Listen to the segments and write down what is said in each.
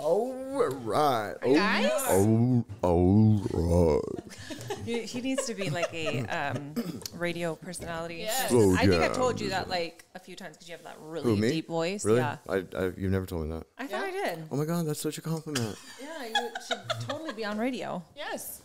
All right. Guys? All right. He needs to be like a radio personality. Yes. Oh, I think yeah. I've told you that like a few times because you have that really Who, me? deep voice. Really? Yeah. You've never told me that. I thought I did. Oh my God, that's such a compliment. Yeah, you should totally be on radio. Yes.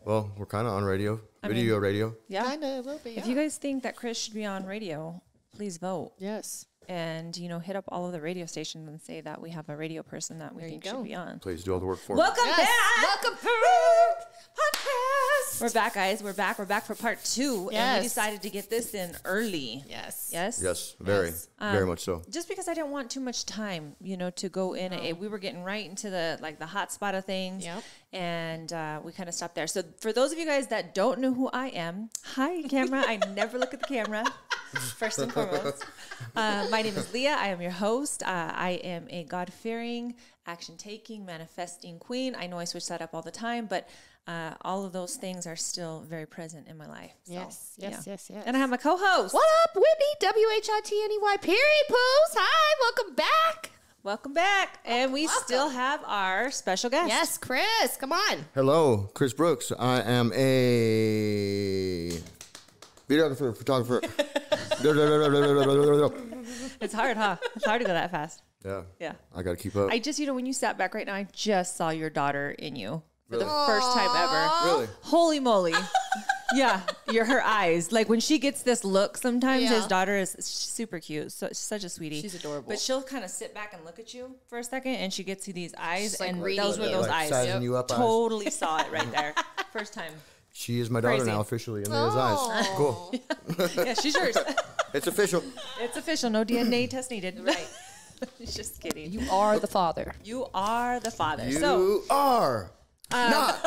Well, we're kind of on radio, radio. Yeah. Kind of a little bit. If you guys think that Chris should be on radio, please vote. Yes. And, hit up all of the radio stations and say that we have a radio person that we think should be on. Please do all the work for me. Welcome back. Welcome back. Podcast. We're back, guys. We're back. We're back for part 2. And Yes. we decided to get this in early. Yes. Yes? Yes, very much so. Just because I didn't want too much time, to go in. We were getting right into the hot spot of things. Yep. And we kind of stopped there. So for those of you guys that don't know who I am, hi, camera. I never look at the camera, first and foremost. My name is Leah. I am your host. I am a God-fearing, action-taking, manifesting queen. I know I switch that up all the time, but all of those things are still very present in my life. So, Yes. And I have my co-host. What up, Whitney? WHITNEY. Period, poos. Hi. Welcome back. Welcome back. And we still have our special guest. Yes, Chris. Come on. Hello, Chris Brooks. I am a videographer, photographer. It's hard, huh? It's hard to go that fast. Yeah. Yeah. I got to keep up. I just, when you sat back right now, I just saw your daughter in you for the first time ever. Really? Holy moly. Yeah. Her eyes. Like when she gets this look, sometimes Yeah. his daughter is super cute. So such a sweetie. She's adorable. But she'll kind of sit back and look at you for a second and she gets you these eyes. She's like and reading those were you. those Like eyes. sizing you up eyes. Totally saw it right there. First time. She is my daughter Crazy. now, officially, in Leah's eyes. Cool. Yeah, she's yours. It's official. It's official. No DNA test needed. Right. Just kidding. You are the father. You are the father. You So are not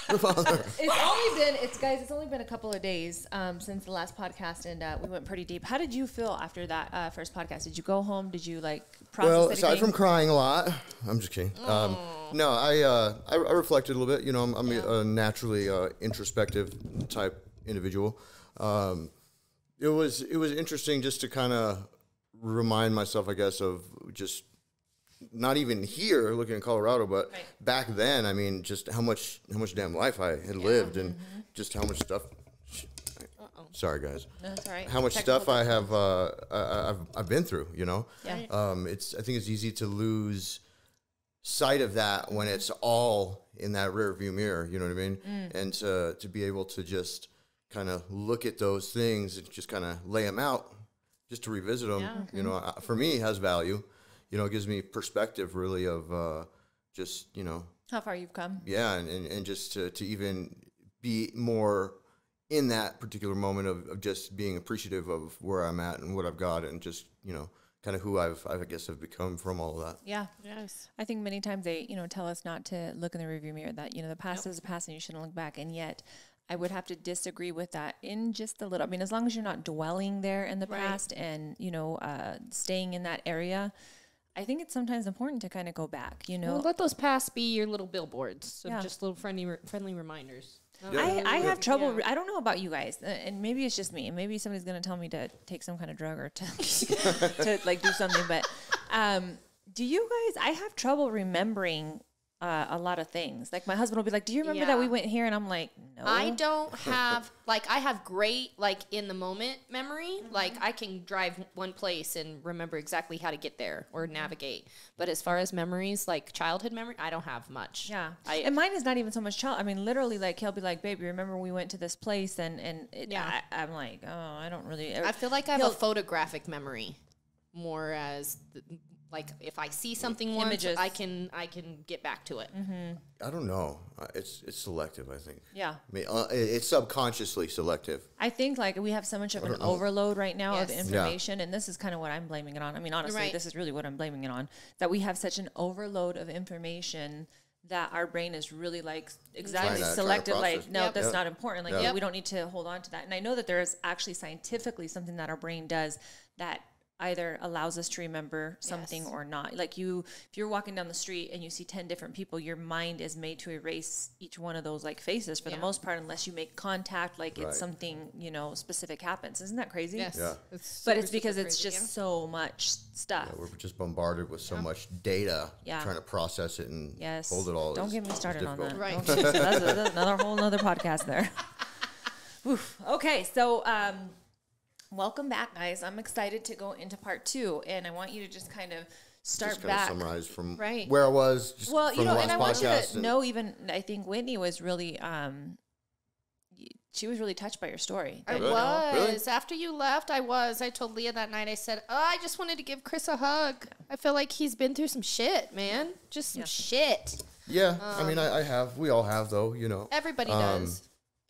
the father. it's only been a couple of days since the last podcast, and we went pretty deep. How did you feel after that first podcast? Did you go home? Did you process Well, anything? aside from crying a lot, I'm just kidding. No, I reflected a little bit. I'm a naturally introspective type individual. It was interesting just to kind of remind myself, I guess, of just not even here looking in Colorado, but back then. I mean, just how much damn life I had lived, and just how much stuff. Sorry, guys. No, that's all right. How much Technical stuff I have I've been through. Yeah. I think it's easy to lose sight of that when it's all in that rear view mirror. You know what I mean? And to be able to just kind of look at those things and just kind of lay them out, just to revisit them. For me, has value. It gives me perspective, really, of just How far you've come. yeah, and just to even be more in that particular moment of just being appreciative of where I'm at and what I've got, and just kind of who I guess I've become from all of that. Yeah. Yes. I think many times they tell us not to look in the rearview mirror, that the past is the past and you shouldn't look back, and yet I would have to disagree with that in just a little. I mean, as long as you're not dwelling there in the past and staying in that area, I think it's sometimes important to kind of go back. Well, let those pasts be your little billboards. Yeah. Just little friendly reminders. I have trouble. I don't know about you guys, and maybe it's just me. And maybe somebody's going to tell me to take some kind of drug or to do something. But do you guys? I have trouble remembering a lot of things. Like my husband will be like, "Do you remember that we went here?" And I'm like, "No." I don't have I have great in the moment memory. Like I can drive one place and remember exactly how to get there or navigate. But as far as memories, childhood memory, I don't have much. Yeah, and mine is not even so much child. I mean, literally, he'll be like, "Babe, you remember we went to this place?" And I'm like, "Oh, I don't really." I feel like I have a photographic memory more as if I see something once, Images. I can get back to it. I don't know. It's selective, I think. Yeah. I mean, it's subconsciously selective. I think we have so much of an overload right now of Yes. information, and this is kind of what I'm blaming it on. I mean, honestly, this is really what I'm blaming it on, that we have such an overload of information that our brain is really exactly Trying to selective. process. No, Yep. that's not important. Yep. We don't need to hold on to that. And I know that there is actually scientifically something that our brain does that either allows us to remember something Yes. or not. Like if you're walking down the street and you see 10 different people, your mind is made to erase each one of those like faces for the most part, unless you make contact, like it's something, specific happens. Isn't that crazy? Yes. Yeah. But it's because it's just so much stuff. We're just bombarded with so much data, Yeah. trying to process it and Yes. hold it all. Don't is- get me is started on that. difficult. Right. Don't get me- that's another whole nother podcast there. Oof. Okay, so welcome back, guys. I'm excited to go into part 2, and I want you to just kind of start Just kind back. of summarize from Right. where I was. Just Well, from the and last I want you podcast to and- know, even I think Whitney was really, she was really touched by your story. I Really? was. Really? After you left, I was. I told Leah that night, I said, I just wanted to give Chris a hug. I feel like he's been through some shit, man. Just some shit. Yeah, I mean, I have. We all have, though. Everybody does.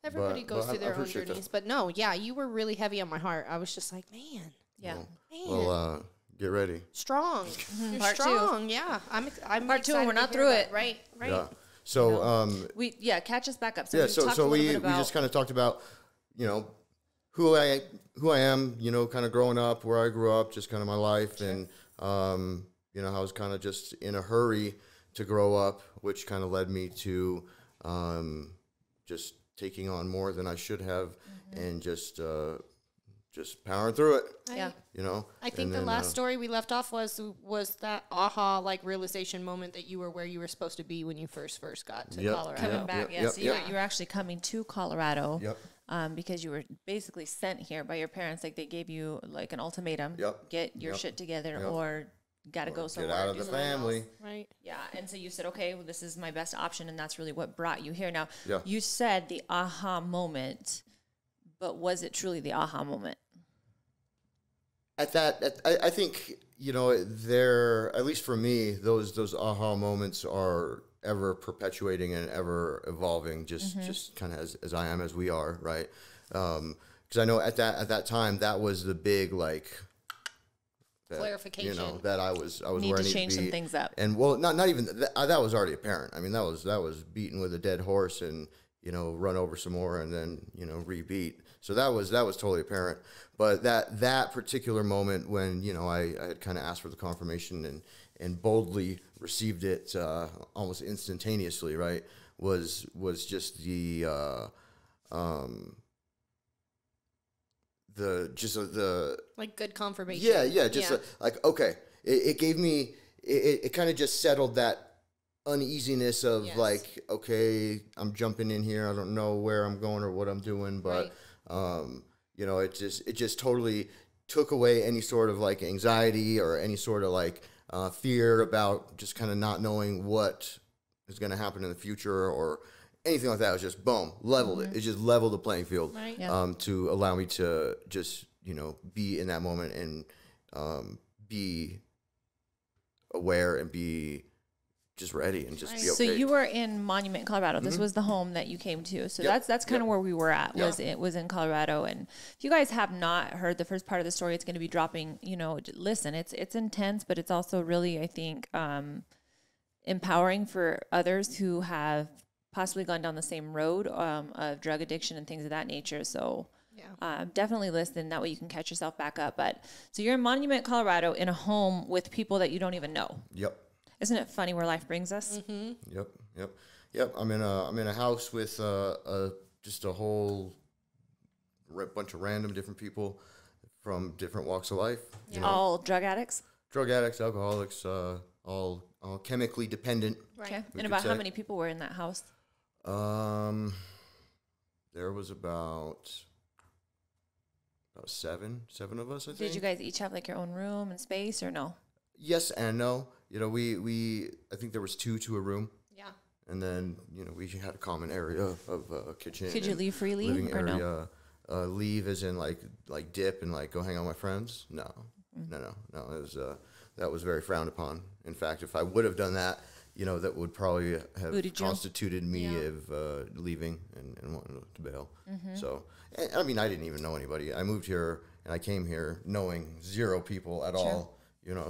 Everybody but goes I- through I their own appreciate that. journeys. But no, yeah, you were really heavy on my heart. I was just like, man, Yeah. man. Well, get ready. Strong. You're Part 2. strong. Yeah. I'm Part 2, and excited we're to not hear through that. it. Right. Yeah. So, Catch us back up. So yeah. we So, talked so a little we bit about just kind of talked about, who I am, kind of growing up, where I grew up, just kind of my life, and I was kind of just in a hurry to grow up, which kind of led me to just taking on more than I should have, and just powering through it. Yeah. I think And the then, last story we left off was that aha realization moment that you were where you were supposed to be when you first got to Yep. Colorado. coming back. Yep, Yeah, so yep. you were actually coming to Colorado. Yep. Because you were basically sent here by your parents. Like they gave you like an ultimatum. Yep. Get your Yep. shit together, Yep. or got to go Get somewhere. out and of do the something else. family. Right. Yeah, and so you said, okay, well, this is my best option, and that's really what brought you here. Now, Yeah. you said the aha moment, but was it truly the aha moment? I think there, at least for me, those aha moments are ever perpetuating and ever evolving, just kind of as I am, as we are, right? Because I know at that time that was the big Clarification. that I was Need where to I need change to be. some things up. And well, not even that was already apparent. I mean, that was beaten with a dead horse and run over some more and then rebeat. So that was totally apparent. But that particular moment when I had kind of asked for the confirmation and boldly received it almost instantaneously, right? Was just the Like good confirmation. yeah, just like okay, it gave me it kind of just settled that uneasiness of Yes. like, okay, I'm jumping in here, I don't know where I'm going or what I'm doing, but it just totally took away any sort of like anxiety or any sort of like fear about just kind of not knowing what is going to happen in the future or anything like that. It was just boom, leveled it. It just leveled the playing field. Right. Yeah. To allow me to just be in that moment and be aware and be just ready and just Right. be okay. So you were in Monument, Colorado. This was the home that you came to. So Yep. that's kind of Yep. where we were at. Yeah. It was in Colorado. And if you guys have not heard the first part of the story, it's going to be dropping. Listen, it's intense, but it's also really, I think, empowering for others who have possibly gone down the same road of drug addiction and things of that nature. So. Yeah. Definitely listen. That way you can catch yourself back up. But so you're in Monument, Colorado, in a home with people that you don't even know. Yep. Isn't it funny where life brings us? Yep. I'm in a house with just a whole bunch of random different people from different walks of life. All drug addicts. Drug addicts, alcoholics, all chemically dependent. Right. Okay. We And could about how say. many people were in that house? There was about seven of us, I think. Did you guys each have like your own room and space, or no? Yes and no. We I think there was two to a room, Yeah. and then we had a common area of a kitchen. Could you and leave freely living or no? area. Leave as in like dip and like go hang out with my friends. No. It was that was very frowned upon. In fact, if I would have done that, that would probably have Booted you. constituted me Yeah. of leaving and wanting to bail. So, I mean, I didn't even know anybody. I moved here and I came here knowing zero people at all.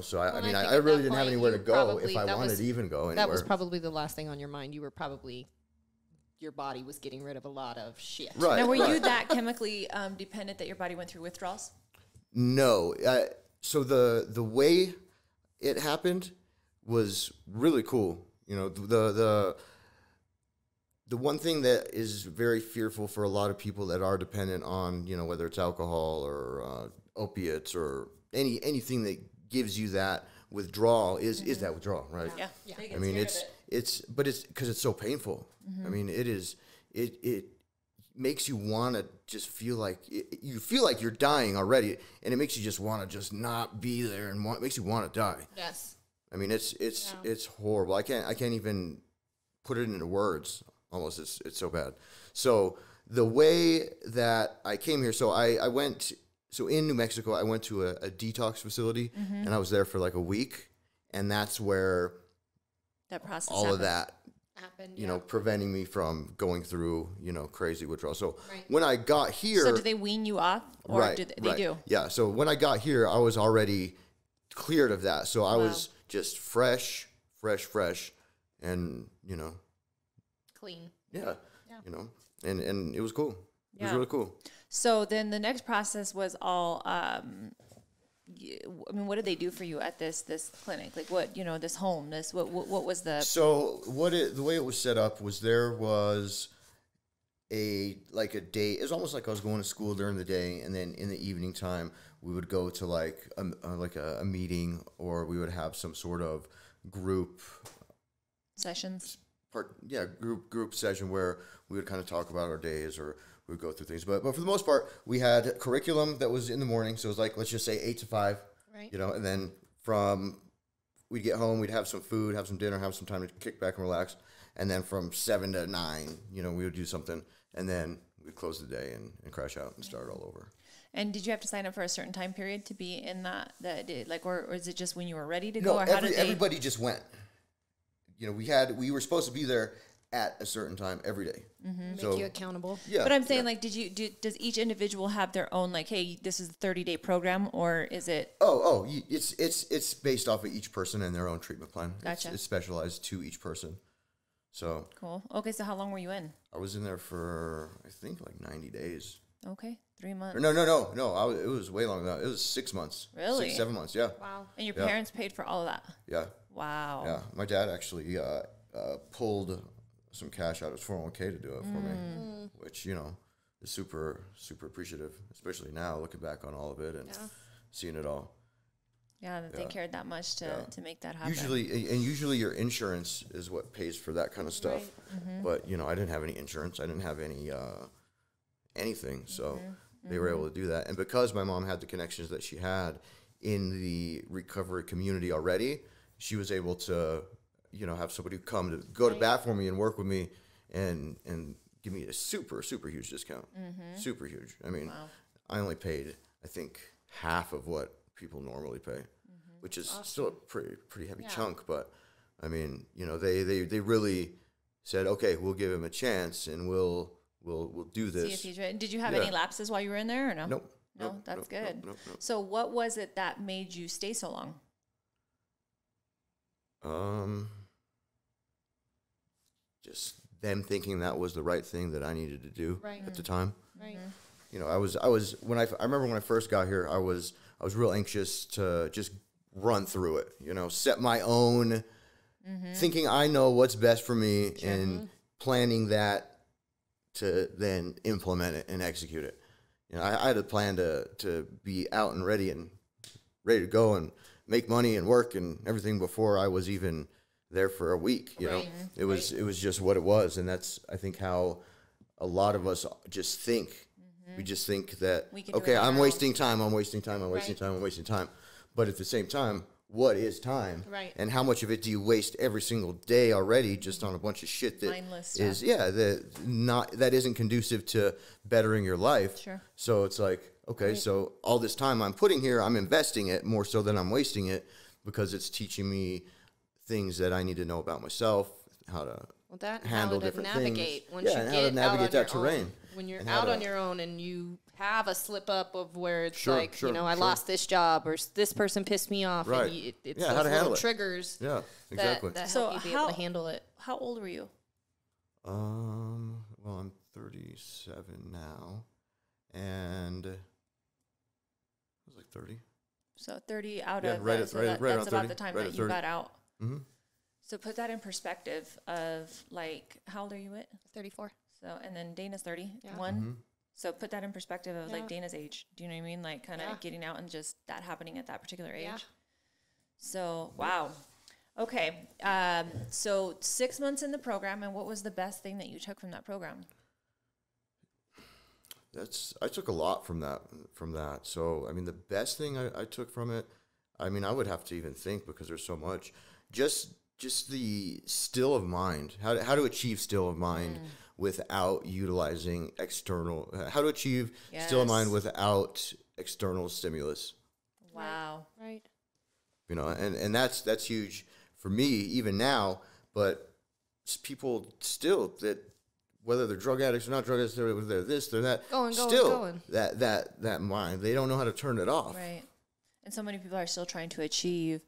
So I Well, mean, I think I at really that didn't have point, anywhere you to go probably- if I that wanted was- to even go anywhere. That was probably the last thing on your mind. You were probably, your body was getting rid of a lot of shit. right. Now, were you right. that chemically dependent that your body went through withdrawals? No. So the way it happened was really cool. You know, the one thing that is very fearful for a lot of people that are dependent on, you know, whether it's alcohol or opiates or anything that gives you that withdrawal is that withdrawal, right? Yeah. I mean, it's because it's so painful. I mean, it makes you want to just feel like you feel like you're dying already, and it makes you just want to just not be there, and it makes you want to die. Yes. I mean, it's horrible. I can't even put it into words. Almost, it's so bad. So the way that I came here, so I went. So in New Mexico, I went to a detox facility, and I was there for like a week, and that's where That process. all of that, Happened. you know, preventing me from going through, you know, crazy withdrawal. So Right. when I got here, So do they wean you off, or right, do they do? Yeah. So when I got here, I was already cleared of that. So I was just fresh, and you know, Clean. yeah. You know, and it was cool. It was Yeah. really cool. So then the next process was all. I mean, what did they do for you at this clinic? Like what, you know, this home, what was the? So the way it was set up was there was a day. It was almost like I was going to school during the day, and then in the evening time we would go to like a meeting, or we would have some sort of group Sessions. group session where we would kind of talk about our days, or we would go through things. But for the most part, we had curriculum that was in the morning. So it was like, let's just say 8 to 5, Right. you know, and then we'd get home, we'd have some food, have some dinner, have some time to kick back and relax. And then from 7 to 9, you know, we would do something, and then we'd close the day and crash out and start all over. And did you have to sign up for a certain time period to be in that like, or is it just when you were ready to go? Or how did everybody just went. You know, we were supposed to be there at a certain time every day. Make you accountable. Yeah. But I'm saying, like, does each individual have their own, like, hey, this is a 30-day program, or is it? It's based off of each person and their own treatment plan. Gotcha. It's specialized to each person. So Cool. Okay, so how long were you in? I was in there for, I think, like 90 days. Okay, 3 months. Or no. It was way longer than that. It was 6 months. Really? 6, 7 months. Yeah. Wow. And your parents paid for all of that? Yeah. Wow. Yeah. My dad actually pulled some cash out of his 401k to do it for me, which, you know, is super, super appreciative, especially now looking back on all of it and seeing it all. Yeah, that they cared that much to make that happen. Usually your insurance is what pays for that kind of stuff. Right. But, you know, I didn't have any insurance. I didn't have any anything. So they were able to do that. And because my mom had the connections that she had in the recovery community already, she was able to, you know, have somebody come to go to bat for me and work with me and give me a super, super huge discount. Super huge. I mean, I only paid, I think, half of what people normally pay, which is still a pretty heavy chunk. But I mean, you know, they really said, okay, we'll give him a chance and we'll do this. See if he's ready. Did you have any lapses while you were in there, or no? Nope. No, that's good. Nope. So what was it that made you stay so long? Just them thinking that was the right thing that I needed to do at the time. Right. You know, I was I remember when I first got here, I was real anxious to just run through it. You know, set my own, thinking I know what's best for me and planning that to then implement it and execute it. You know, I had a plan to be out and ready to go and make money and work and everything before I was even there for a week. You know, it was just what it was, and that's, I think, how a lot of us just think. We just think that, okay, I'm wasting time. But at the same time, what is time? Right. And how much of it do you waste every single day already just on a bunch of shit that Mindless is stuff. that isn't conducive to bettering your life. Sure. So it's like, okay, so all this time I'm putting here, I'm investing it more so than I'm wasting it, because it's teaching me things that I need to know about myself, how to handle different navigate things. once you and get how to navigate that out on your terrain. own. When you're out on your own and you have a slip up of where it's I Sure. lost this job, or this person pissed me off, Right. and it's how those to handle little it. triggers Yeah, exactly. that So help you be able to handle it. How old were you? Well, I'm 37 now, and I was like 30. So 30 out Yeah, of right that. at- So right- that, right that's around about 30, the time right that at you 30. got out. Mm-hmm. So put that in perspective of like, how old are you at? 34. So, and then Dana's 30. Yeah. One. Mm-hmm. So put that in perspective of Yeah. like Dana's age. Do you know what I mean? Like kind of Yeah. getting out and just that happening at that particular age. Yeah. So, wow. Okay. So 6 months in the program, and what was the best thing that you took from that program? I took a lot from that. So I mean, the best thing I took from it, I mean, I would have to even think because there's so much. Just the still of mind. How to achieve still of mind without utilizing external. How to achieve still of mind Yes. without external stimulus. Wow. Right. You know, and that's huge for me even now. But people still that. Whether they're drug addicts or not drug addicts, they're this, they're that. Going. That mind, they don't know how to turn it off. Right. And so many people are still trying to achieve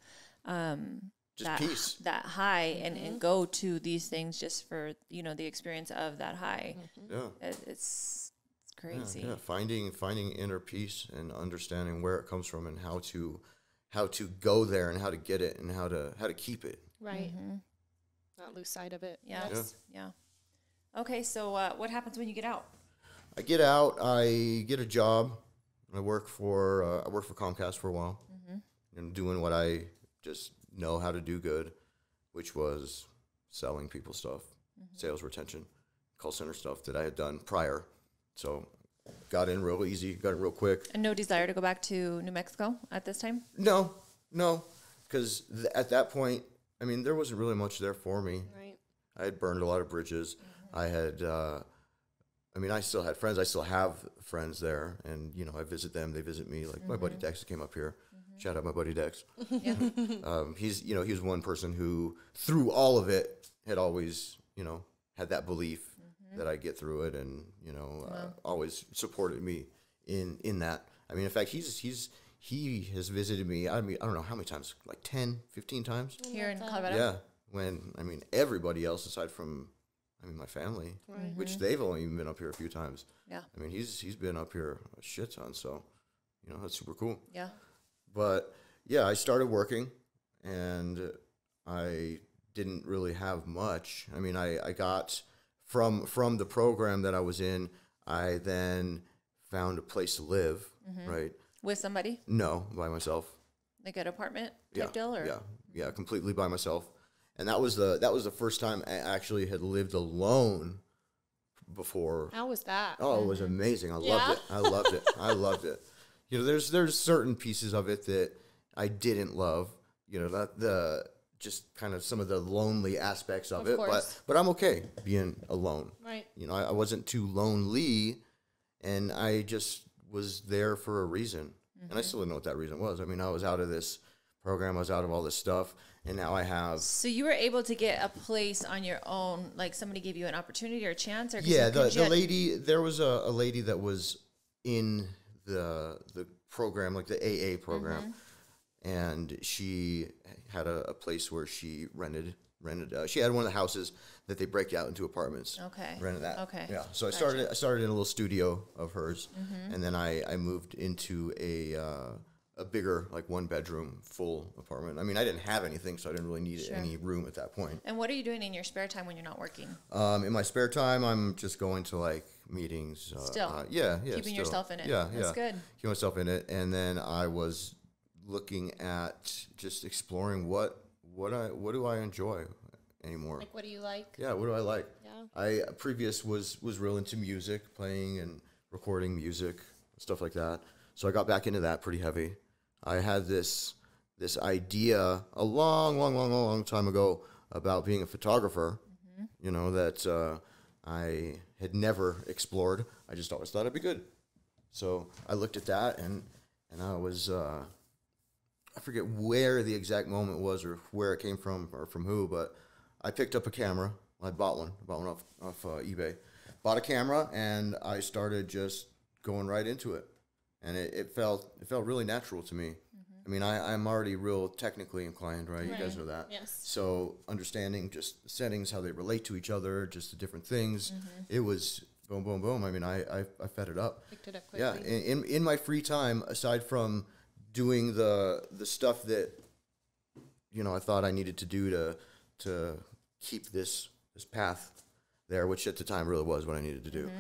Just that, peace. that high and go to these things just for, the experience of that high. Yeah. It's crazy. Yeah. Finding inner peace and understanding where it comes from and how to go there and how to get it and how to keep it. Right. Not lose sight of it. Yes. Yeah. Okay, so what happens when you get out? I get out. I get a job. I work for Comcast for a while, and doing what I just know how to do good, which was selling people stuff, sales retention, call center stuff that I had done prior. So got in real easy, got in real quick. And no desire to go back to New Mexico at this time? No, because at that point, I mean, there wasn't really much there for me. Right. I had burned a lot of bridges. I had, I still had friends. I still have friends there, and I visit them. They visit me. Like my buddy Dex came up here. Shout out my buddy Dex. Yeah. He was one person who, through all of it, had always, had that belief that I get through it, and always supported me in that. I mean, in fact, he has visited me. I mean, I don't know how many times, like 10, 15 times. Here in Colorado? Yeah. When everybody else aside from my family, which they've only even been up here a few times. Yeah. I mean, he's been up here a shit ton, so that's super cool. Yeah. But yeah, I started working, and I didn't really have much. I mean, I got from the program that I was in. I then found a place to live. Right. With somebody? No, by myself. Like an apartment type deal? Or? Yeah, completely by myself. And that was the first time I actually had lived alone before. How was that? Oh, it was amazing. I loved it. I loved it. There's certain pieces of it that I didn't love. That the just kind of some of the lonely aspects of it. Course. But I'm okay being alone. Right. I wasn't too lonely, and I just was there for a reason. And I still didn't know what that reason was. I mean, I was out of this program. I was out of all this stuff. And now I have. So you were able to get a place on your own, like somebody gave you an opportunity or a chance, or Yeah, the lady. There was a lady that was in the program, like the AA program, and she had a place where she rented. She had one of the houses that they break out into apartments. Okay. Rented that. Okay. Yeah. So I started in a little studio of hers, and then I moved into a bigger, like 1-bedroom full apartment. I mean, I didn't have anything, so I didn't really need any room at that point. And what are you doing in your spare time when you're not working? In my spare time, I'm just going to like meetings. Keeping yourself in it. Yeah, That's good. Keeping myself in it, and then I was looking at just exploring what do I enjoy anymore. Like, what do you like? Yeah, what do I like? Yeah. I previous was real into music, playing and recording music, stuff like that. So I got back into that pretty heavy. I had this idea a long time ago about being a photographer, that I had never explored. I just always thought it'd be good. So I looked at that, and I was, I forget where the exact moment was or where it came from or from who, but I picked up a camera. I bought one off eBay. Bought a camera, and I started just going right into it. And it felt really natural to me. I mean, I'm already real technically inclined, right? You guys know that. Yes. So understanding just the settings, how they relate to each other, just the different things, it was boom, boom, boom. I mean, I fed it up. Picked it up quickly. Yeah. In my free time, aside from doing the stuff that, you know, I thought I needed to do to keep this path there, which at the time really was what I needed to do.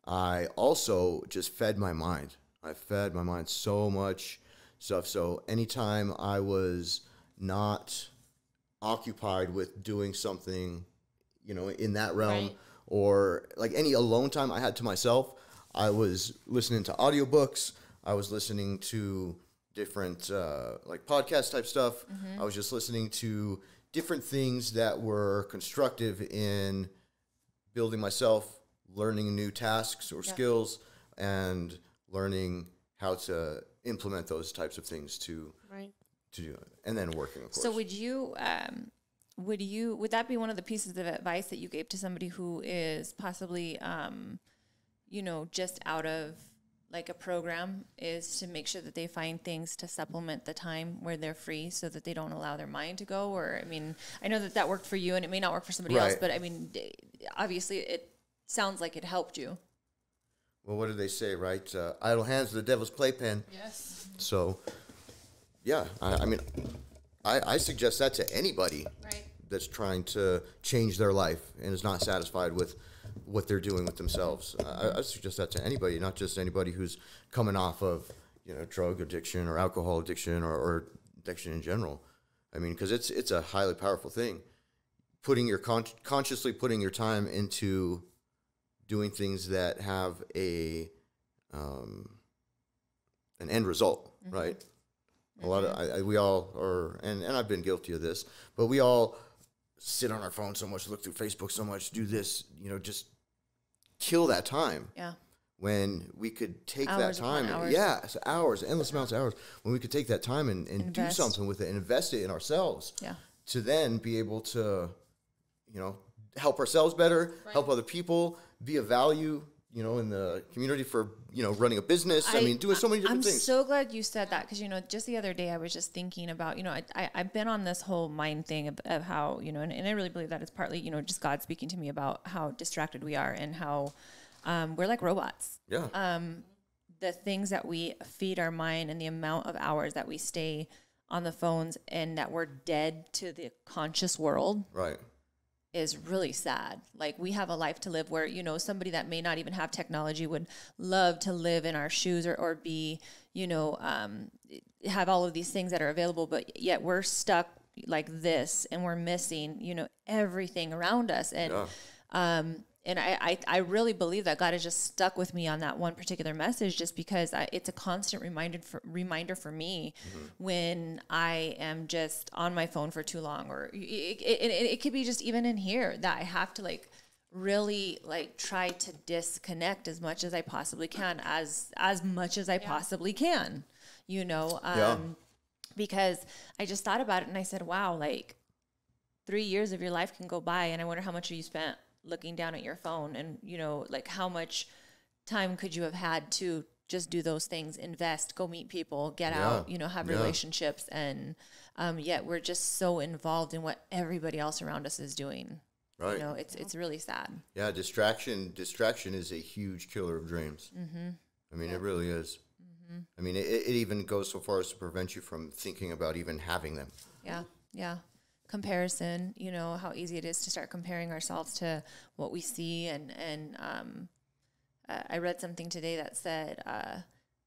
I also just fed my mind. I fed my mind so much stuff. So anytime I was not occupied with doing something, you know, in that realm, Right. or like any alone time I had to myself, I was listening to audiobooks. I was listening to different like podcast type stuff. I was just listening to different things that were constructive in building myself, learning new tasks or skills, and learning how to implement those types of things to do it, and then working, of course. So would that be one of the pieces of advice that you gave to somebody who is possibly, you know, just out of like a program, is to make sure that they find things to supplement the time where they're free so that they don't allow their mind to go? Or, I mean, I know that worked for you and it may not work for somebody else, but I mean, obviously it sounds like it helped you. Well, what do they say, right? Idle hands are the devil's playpen. Yes. So, yeah, I mean, I suggest that to anybody Right. that's trying to change their life and is not satisfied with what they're doing with themselves. I suggest that to anybody, not just anybody who's coming off of, you know, drug addiction or alcohol addiction or addiction in general. I mean, because it's a highly powerful thing. Putting your consciously putting your time into doing things that have an end result, right? A lot of we all are, and I've been guilty of this, but we all sit on our phone so much, look through Facebook so much, do this, you know, just kill that time. Yeah. When we could take Hours that time, upon hours. yeah, it's hours, endless amounts of hours. When we could take that time and do Invest. something with it and invest it in ourselves, Yeah. to then be able to, you know, help ourselves better, help other people, be of value, you know, in the community for, you know, running a business. I mean, doing so many different I'm things. so glad you said that, because, you know, just the other day I was just thinking about, you know, I've been on this whole mind thing of how, you know, and I really believe that it's partly, you know, just God speaking to me about how distracted we are and how we're like robots. Yeah. The things that we feed our mind and the amount of hours that we stay on the phones and that we're dead to the conscious world Right. is really sad. Like, we have a life to live where, you know, somebody that may not even have technology would love to live in our shoes or be, you know, have all of these things that are available, but yet we're stuck like this and we're missing, you know, everything around us. And, and I really believe that God has just stuck with me on that one particular message, just because it's a constant reminder for me when I am just on my phone for too long, or it could be just even in here that I have to like really like try to disconnect as much as I possibly can, as much as I possibly can, you know, because I just thought about it and I said, wow, like 3 years of your life can go by, and I wonder how much you spent looking down at your phone, and, you know, like how much time could you have had to just do those things, invest, go meet people, get out, you know, have relationships. And yet we're just so involved in what everybody else around us is doing. Right. You know, it's really sad. Yeah. Distraction is a huge killer of dreams. I mean, it really is. I mean, it even goes so far as to prevent you from thinking about even having them. Yeah. Yeah. Comparison, you know, how easy it is to start comparing ourselves to what we see. And I read something today that said,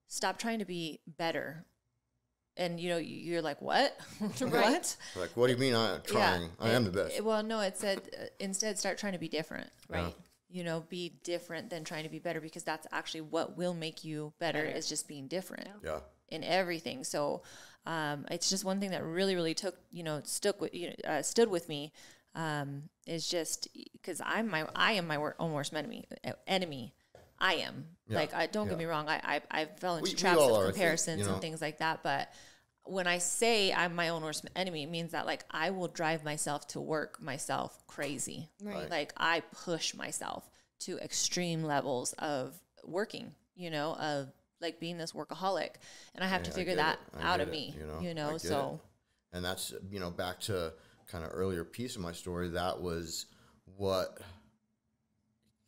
stop trying to be better. And, you know, you're like, what? What? Like, what do you mean I'm trying? Yeah. I am the best. Well, no, it said instead start trying to be different. Right. Yeah. You know, be different than trying to be better, because that's actually what will make you better, is just being different Yeah. in everything. So it's just one thing that really, really stood with me, is just because I am my own worst enemy. I am. Yeah. Like, don't get me wrong. I fell into We traps all of are, I think, comparisons you know. and things like that. But when I say I'm my own worst enemy, it means that, like, I will drive myself to work myself crazy. Right. Like, I push myself to extreme levels of working, you know, of like being this workaholic, and I have to figure that out of me, you know, I get so. it. And that's, you know, back to kind of earlier piece of my story, that was what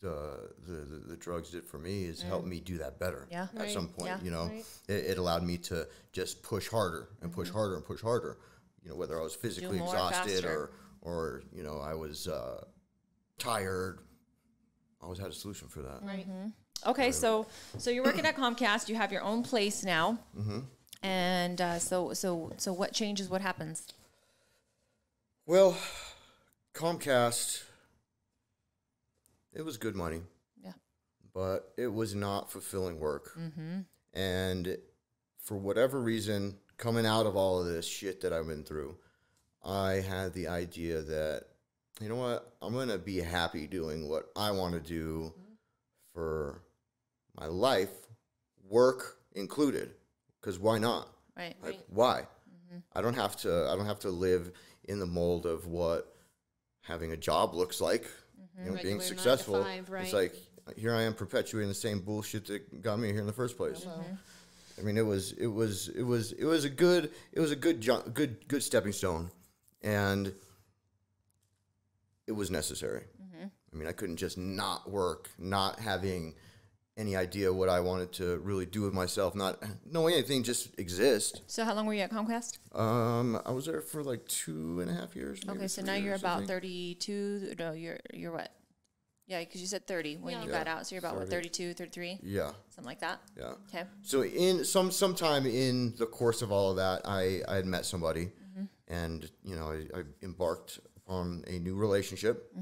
the drugs did for me is help me do that better. Yeah. At some point, Yeah. you know, it allowed me to just push harder and push harder and push harder. You know, whether I was physically more exhausted faster. or you know I was tired. I always had a solution for that. Right. Okay, so you're working at Comcast. You have your own place now, and so what changes? What happens? Well, Comcast, it was good money. Yeah. But it was not fulfilling work. And for whatever reason, coming out of all of this shit that I've been through, I had the idea that, you know what, I'm going to be happy doing what I want to do for my life, work included, because why not? Right. Like, why? I don't have to live in the mold of what having a job looks like. You know, being Regular 9 to successful. 5, right. It's like here I am perpetuating the same bullshit that got me here in the first place. I mean, it was a good stepping stone, and it was necessary. I mean, I couldn't just not work, not having any idea what I wanted to really do with myself, not knowing anything, just exist. So how long were you at Comcast? I was there for like 2.5 years. Okay, maybe so 3 now you're years, I about think. 32. No, you're what? Yeah, because you said 30 when you Yeah. got out. So you're about what, 30. 32, 33? Yeah, Something like that. yeah. Okay. So in sometime in the course of all of that, I had met somebody, and you know I embarked upon a new relationship.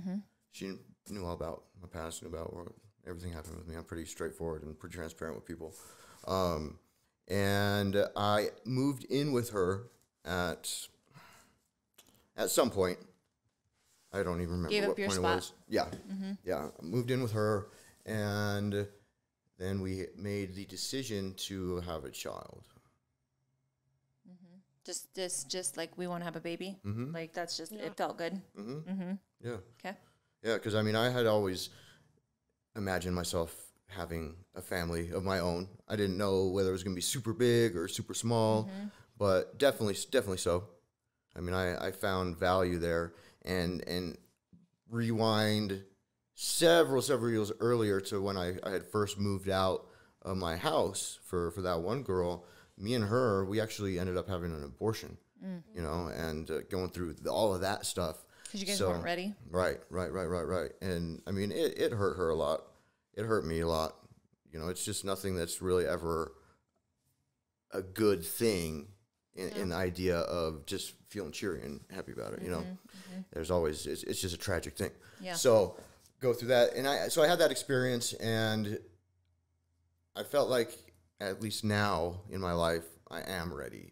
She knew all about my past, knew about everything happened with me. I'm pretty straightforward and pretty transparent with people, and I moved in with her at some point. I don't even remember Gave up what your point spot. it was. Yeah, yeah. I moved in with her, and then we made the decision to have a child. Just like we want to have a baby. Like that's just it felt good. Yeah, Okay. yeah. Because I mean, I had always imagined myself having a family of my own. I didn't know whether it was going to be super big or super small, but definitely so. I mean, I found value there, and rewind several years earlier to when I had first moved out of my house for that one girl. Me and her, we actually ended up having an abortion, you know, and going through all of that stuff. Because you guys weren't ready. Right. And I mean, it hurt her a lot. It hurt me a lot. You know, it's just nothing that's really ever a good thing in the idea of just feeling cheery and happy about it. You know, there's always, it's just a tragic thing. Yeah. So go through that. And I had that experience, and I felt like at least now in my life, I am ready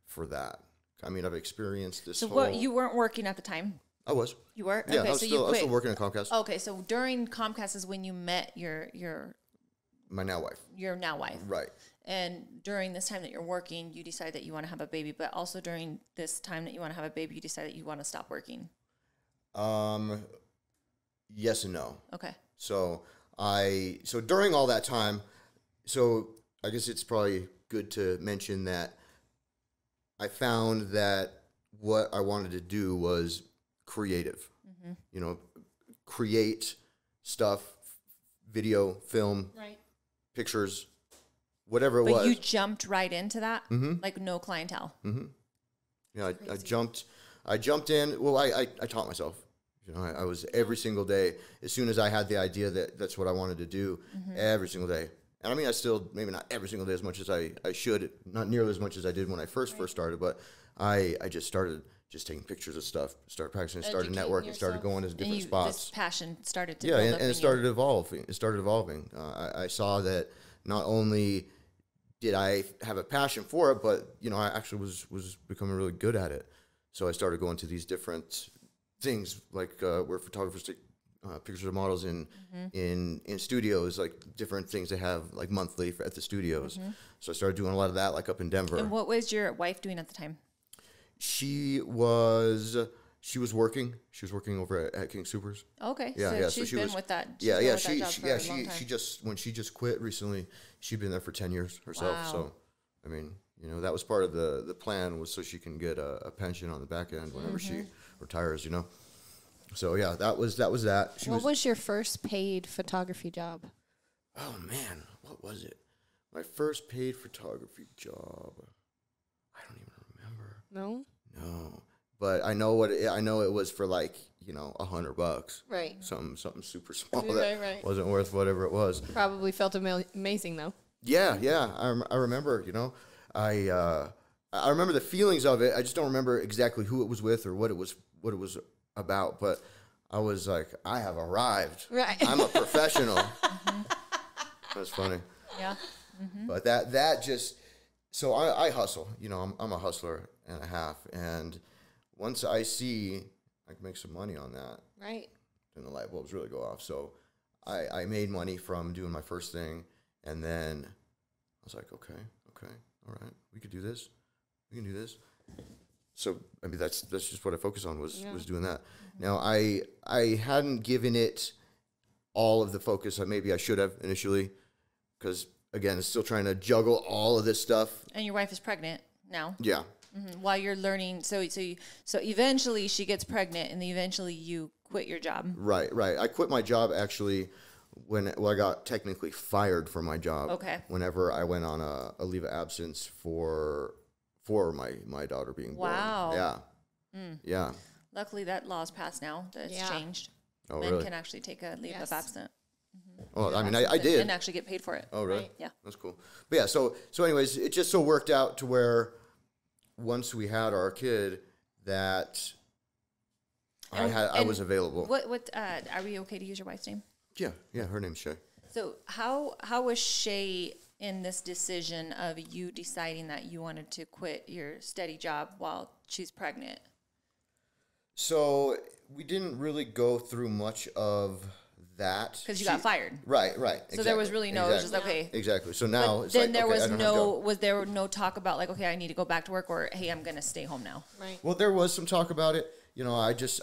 for that. I mean, I've experienced this. So whole, what you weren't working at the time? I was. You were? Yeah, Okay, I was so still, you I was quit. still working at Comcast. Okay, so during Comcast is when you met your My now wife. now wife. Right. And during this time that you're working, you decide that you want to have a baby, but also during this time that you want to have a baby, you decide that you want to stop working. Yes and no. Okay. So during all that time, so I guess it's probably good to mention that I found that what I wanted to do was creative. You know, create stuff, video, film, pictures, whatever it But was. you jumped right into that? Like no clientele? Yeah, I jumped in. Well, I taught myself. You know, I was every single day, as soon as I had the idea that that's what I wanted to do, every single day. And I mean, I still, maybe not every single day as much as I should, not nearly as much as I did when I first started, but I just started just taking pictures of stuff, started practicing, started Educating networking, started going to different And spots. this passion started to Yeah, build and up it in started evolving. It started evolving. I saw that not only did I have a passion for it, but you know, I actually was becoming really good at it. So I started going to these different things, like where photographers take pictures of models in studios, like different things they have like monthly at the studios. So I started doing a lot of that, like up in Denver. And what was your wife doing at the time? She was working. She was working over at King Supers. Okay. Yeah, so yeah. she's she been was with that. Yeah, been yeah. with that job for a long time. She just when she just quit recently, she'd been there for 10 years herself. Wow. So, I mean, you know, that was part of the plan, was so she can get a pension on the back end whenever she retires. You know, So yeah, that was that. What was your first paid photography job? Oh man, what was it? My first paid photography job. I don't even remember. No. No, but I know it was for like $100. Right. Something super small that Right. wasn't worth whatever it was. Probably felt amazing though. Yeah. I remember. I remember the feelings of it. I just don't remember exactly who it was with or what it was about. But I was like, I have arrived. Right. I'm a professional. That's funny. Yeah. But that just, so I hustle. I'm a hustler and a half. And once I see I can make some money on that, Right. then the light bulbs really go off. So I made money from doing my first thing. And then I was like, okay, all right, we could do this. We can do this. So I mean, that's just what I focused on was doing that. Now I hadn't given it all of the focus that maybe I should have initially, because again, it's still trying to juggle all of this stuff. And your wife is pregnant now. Yeah. While you're learning, so eventually she gets pregnant, and then eventually you quit your job. Right. I quit my job actually when I got technically fired from my job. Okay. Whenever I went on a leave of absence for my daughter being born. Wow. Yeah. Yeah. Luckily, that law's passed now. That it's changed. Oh, Men really? can actually take a leave of absence. Well, I mean, I did. And actually get paid for it. Oh, really? Right. Yeah. That's cool. But yeah, so anyways, it just so worked out to where once we had our kid that I was available. What are we okay to use your wife's name? Yeah, her name's Shay. So how was Shay in this decision of you deciding that you wanted to quit your steady job while she's pregnant? So we didn't really go through much of that Because you got fired. Right. So there was really no. It was just okay. Exactly. So now But it's then like, there okay, was I don't have a job. was there no talk about like, okay, I need to go back to work, or hey, I'm gonna stay home now. Right. Well, there was some talk about it. I just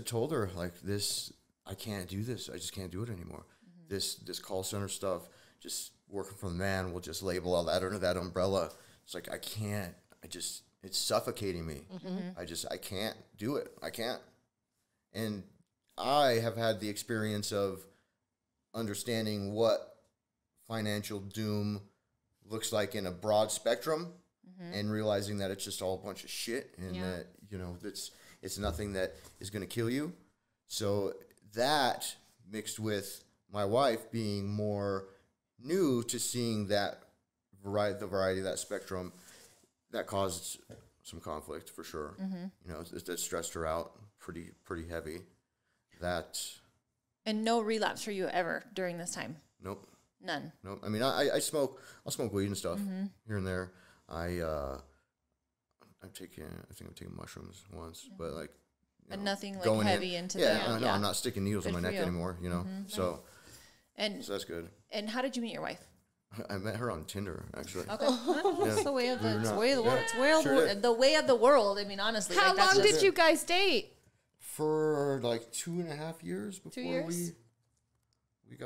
told her like this. I can't do this. I just can't do it anymore. This call center stuff, just working for the man. We'll just label all that under that umbrella. It's like I can't. It's suffocating me. I can't do it. I can't. And I have had the experience of understanding what financial doom looks like in a broad spectrum, and realizing that it's just all a bunch of shit, and that it's nothing that is going to kill you. So that mixed with my wife being more new to seeing the variety of that spectrum, that caused some conflict for sure. That stressed her out pretty heavy. And no relapse for you ever during this time. Nope. None. Nope. I mean, I'll smoke weed and stuff here and there. I think I've taken mushrooms once, but like, But nothing like going heavy into yeah, the no, I'm not sticking needles in Good my for neck you. anymore. So And that's good. how did you meet your wife? I met her on Tinder actually. Okay, it's the way of the not- way of the world. yeah, It's way of sure the, did. the way of the world. I mean, honestly, How like, that's long just- did you guys date? For like 2.5 years before 2 years? we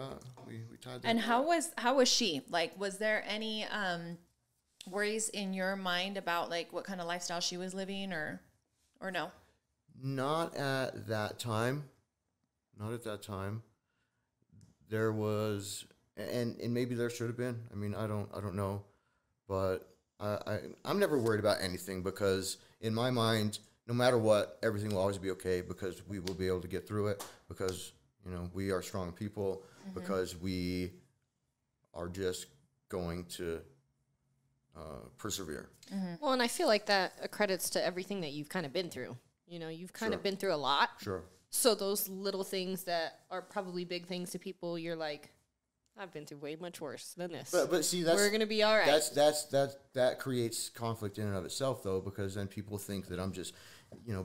tied that. And how was she? Like, was there any worries in your mind about like what kind of lifestyle she was living, or no? Not at that time. There was, and maybe there should have been. I mean, I don't know, but I'm never worried about anything, because in my mind, no matter what, everything will always be okay, because we will be able to get through it, because we are strong people, because we are just going to persevere. Well, and I feel like that accredits to everything that you've kind of been through. You've kind of been through a lot. Sure. So those little things that are probably big things to people, you're like, I've been through way much worse than this. But see, we're gonna be all right. That creates conflict in and of itself, though, because then people think that I'm just,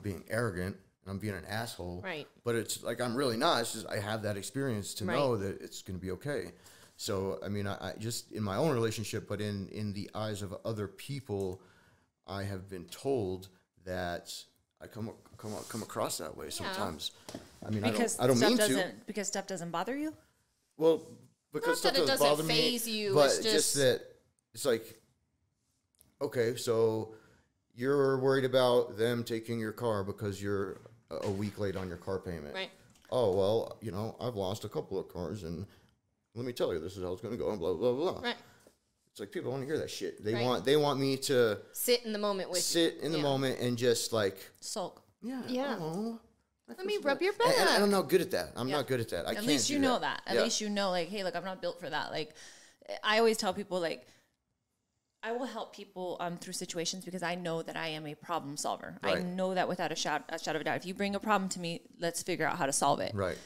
being arrogant and I'm being an asshole. Right. But it's like I'm really not. It's just I have that experience to know that it's going to be okay. So I mean, I just in my own relationship, but in the eyes of other people, I have been told that I come across that way sometimes. I mean, Because I don't mean to. Because stuff doesn't bother you. Well, because Not that stuff it doesn't doesn't bother faze me, you, but it's just that it's like, okay, so you're worried about them taking your car because you're a week late on your car payment. Right. Oh, well, you know, I've lost a couple of cars, and let me tell you, this is how it's going to go, and blah, blah, blah. Right. It's like people don't want to hear that shit. They Right. want me to sit in the moment with sit in the moment and just like sulk. Yeah. Oh, Let me rub your back. and I'm not good at that. I'm not good at that. I At can't least do you know that. At Yeah. least you know, like, hey, look, I'm not built for that. Like, I always tell people, like, I will help people through situations because I know that I am a problem solver. I Right. know that without a shadow of a doubt. If you bring a problem to me, let's figure out how to solve it. Right.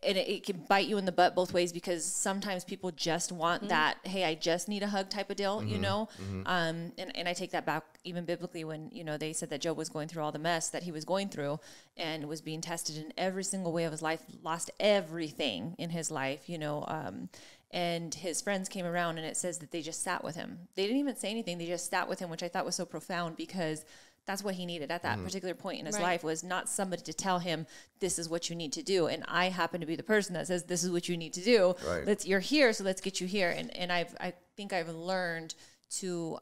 And it can bite you in the butt both ways because sometimes people just want that, hey, I just need a hug type of deal, you know? And I take that back even biblically when, you know, they said that Job was going through all the mess that he was going through and was being tested in every single way of his life, lost everything in his life, you know, and his friends came around and it says that they just sat with him. They didn't even say anything. They just sat with him, which I thought was so profound because that's what he needed at that particular point in his life was not somebody to tell him this is what you need to do. And I happen to be the person that says this is what you need to do. Right. You're here, so let's get you here. And I think I've learned to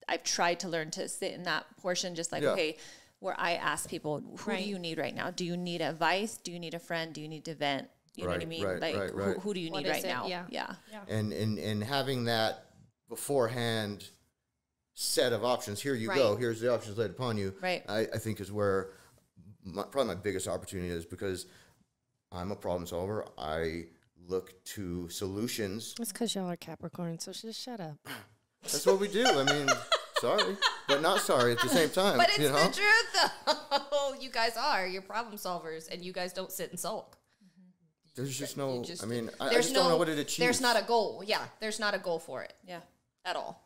I've tried to learn to sit in that portion just like okay, where I ask people, who do you need right now? Do you need advice? Do you need a friend? Do you need to vent? You know what I mean? Right. Who do you need right now? Yeah. And having that beforehand set of options. Here you go. Here's the options laid upon you. Right. I think is where probably my biggest opportunity is because I'm a problem solver. I look to solutions. It's because y'all are Capricorn, so just shut up. That's what we do. I mean, sorry, but not sorry at the same time. But it's the truth, though. You guys are. You're problem solvers, and you guys don't sit and sulk. There's just no. I mean, I there's just don't know what it achieves. There's not a goal. Yeah, there's not a goal for it. Yeah. At all.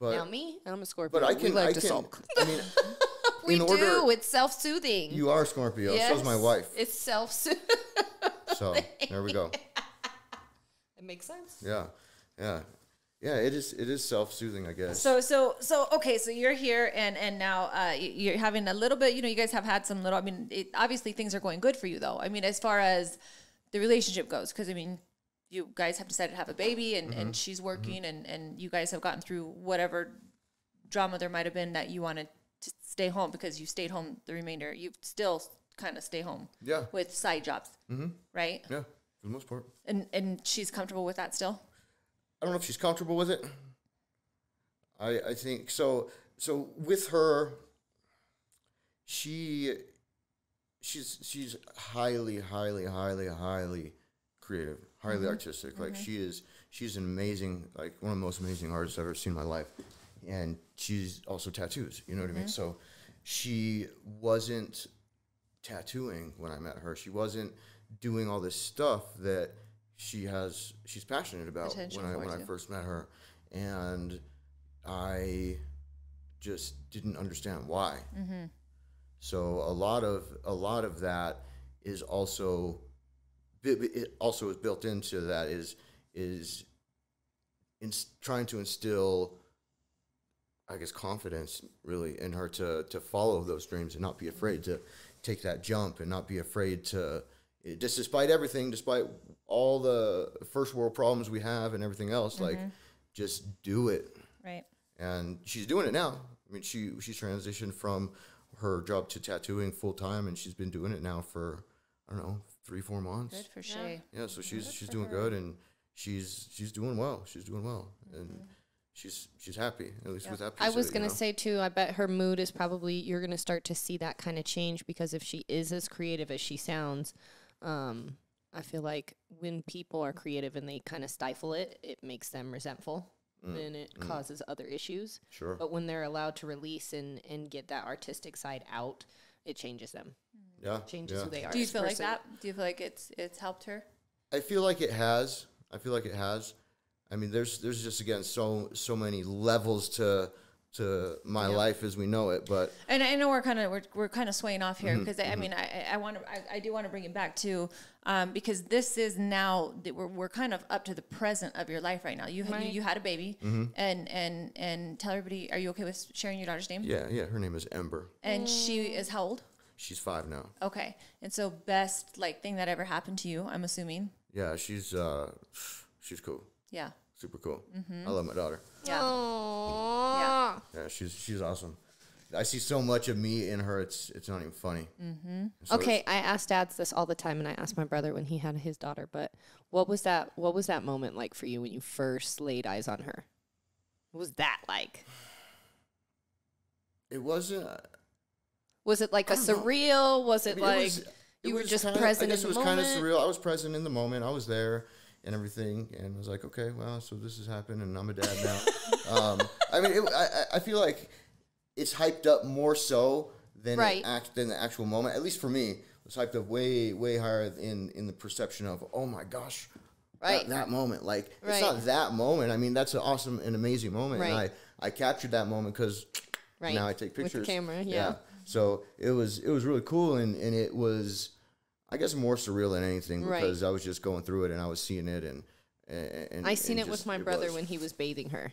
But, now me, I'm a Scorpio. But I can. We like I to can. sulk. I mean, We do. It's self-soothing. You are Scorpio. Yes, So's my wife. It's self-soothing. So there we go. It makes sense. Yeah. It is self-soothing, I guess. So okay, so you're here and now you're having a little bit. You know, you guys have had some little. I mean, obviously things are going good for you, though. I mean, as far as the relationship goes, because I mean, you guys have decided to have a baby, and she's working, and you guys have gotten through whatever drama there might have been that you wanted to stay home because you stayed home the remainder. You still kind of stay home. Yeah. With side jobs. Right. Yeah, for the most part. And she's comfortable with that still. I don't know if she's comfortable with it. I think so. So with her, she's highly creative, highly artistic. Like she's an amazing, like one of the most amazing artists I've ever seen in my life. And she's also tattoos, you know what I mean? So she wasn't tattooing when I met her. She wasn't doing all this stuff that she's passionate about when I first met her. And I just didn't understand why. So a lot of that is also is built into that is trying to instill, I guess, confidence really in her to follow those dreams and not be afraid to take that jump and not be afraid to, just despite everything, despite all the first world problems we have and everything else, like just do it. Right. And she's doing it now. I mean, she's transitioned from her job to tattooing full time, and she's been doing it now for, I don't know, 3-4 months. Good for Shay. Yeah, so she's doing good, and she's doing well. She's doing well, and she's happy, at least with that piece I was of it, going to say, too, I bet her mood is probably, you're going to start to see that kind of change because if she is as creative as she sounds, I feel like when people are creative and they kind of stifle it, it makes them resentful and it causes other issues. Sure. But when they're allowed to release and get that artistic side out, it changes them. Yeah. Changes who they are. Do you as a feel like person. that? Do you feel like it's helped her? I feel like it has. I mean, there's just, again, so many levels to my life as we know it, but and I know we're kind of swaying off here because I mean I do want to bring it back to because this is now that we're kind of up to the present of your life right now. You had a baby and tell everybody, are you okay with sharing your daughter's name? yeah, her name is Ember. And she is how old? She's 5 now. Okay, and so best thing that ever happened to you, I'm assuming. Yeah, she's cool. Yeah. Super cool. I love my daughter. Yeah. Aww. Yeah, she's awesome. I see so much of me in her. It's not even funny. Mm-hmm. So Okay, I ask dads this all the time, and I ask my brother when he had his daughter. But what was that moment like for you when you first laid eyes on her? What was that like? it wasn't. Was it like a I don't know. surreal? Was I it mean, like you were was just kinda, present I guess in it the was kind of moment? surreal. I was present in the moment. I was there and everything, and I was like, okay, well, so this has happened, and I'm a dad now. I mean, I feel like it's hyped up more so than Right. than the actual moment. At least for me, it was hyped up way higher in the perception of, oh my gosh, Right. that moment. Like Right. it's not that moment. I mean, that's an awesome and amazing moment, Right. and I captured that moment because Right. now I take With pictures the camera, yeah. So it was really cool, and it was, I guess, more surreal than anything Right. because I was just going through it and I was seeing it, and I seen and it with just- my it brother was. when he was bathing her.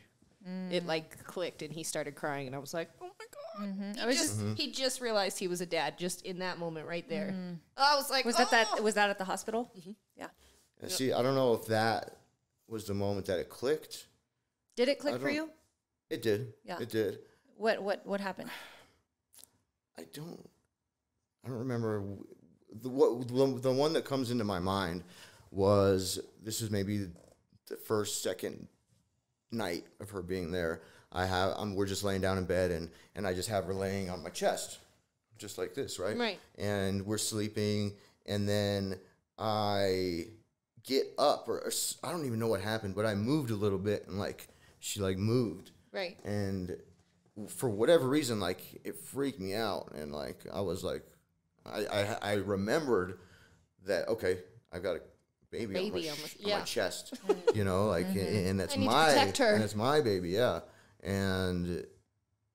It like clicked and he started crying, and I was like, "Oh my god!" He just realized he was a dad just in that moment right there. I was like, Was "Oh." that was that at the hospital? Yeah. And see, I don't know if that was the moment that it clicked. Did it click for don't- you? It did. Yeah. It did. What happened? I don't remember the one that comes into my mind was, this is maybe the second night of her being there. We're just laying down in bed, and I just have her laying on my chest, just like this, right? Right. And we're sleeping, and then I get up, or I don't even know what happened, but I moved a little bit, and like she like moved, Right. and for whatever reason, like it freaked me out, and like I was like, I remembered that, okay, I've got a baby on my chest, you know, like, and that's I need to protect her. and it's my baby, yeah, and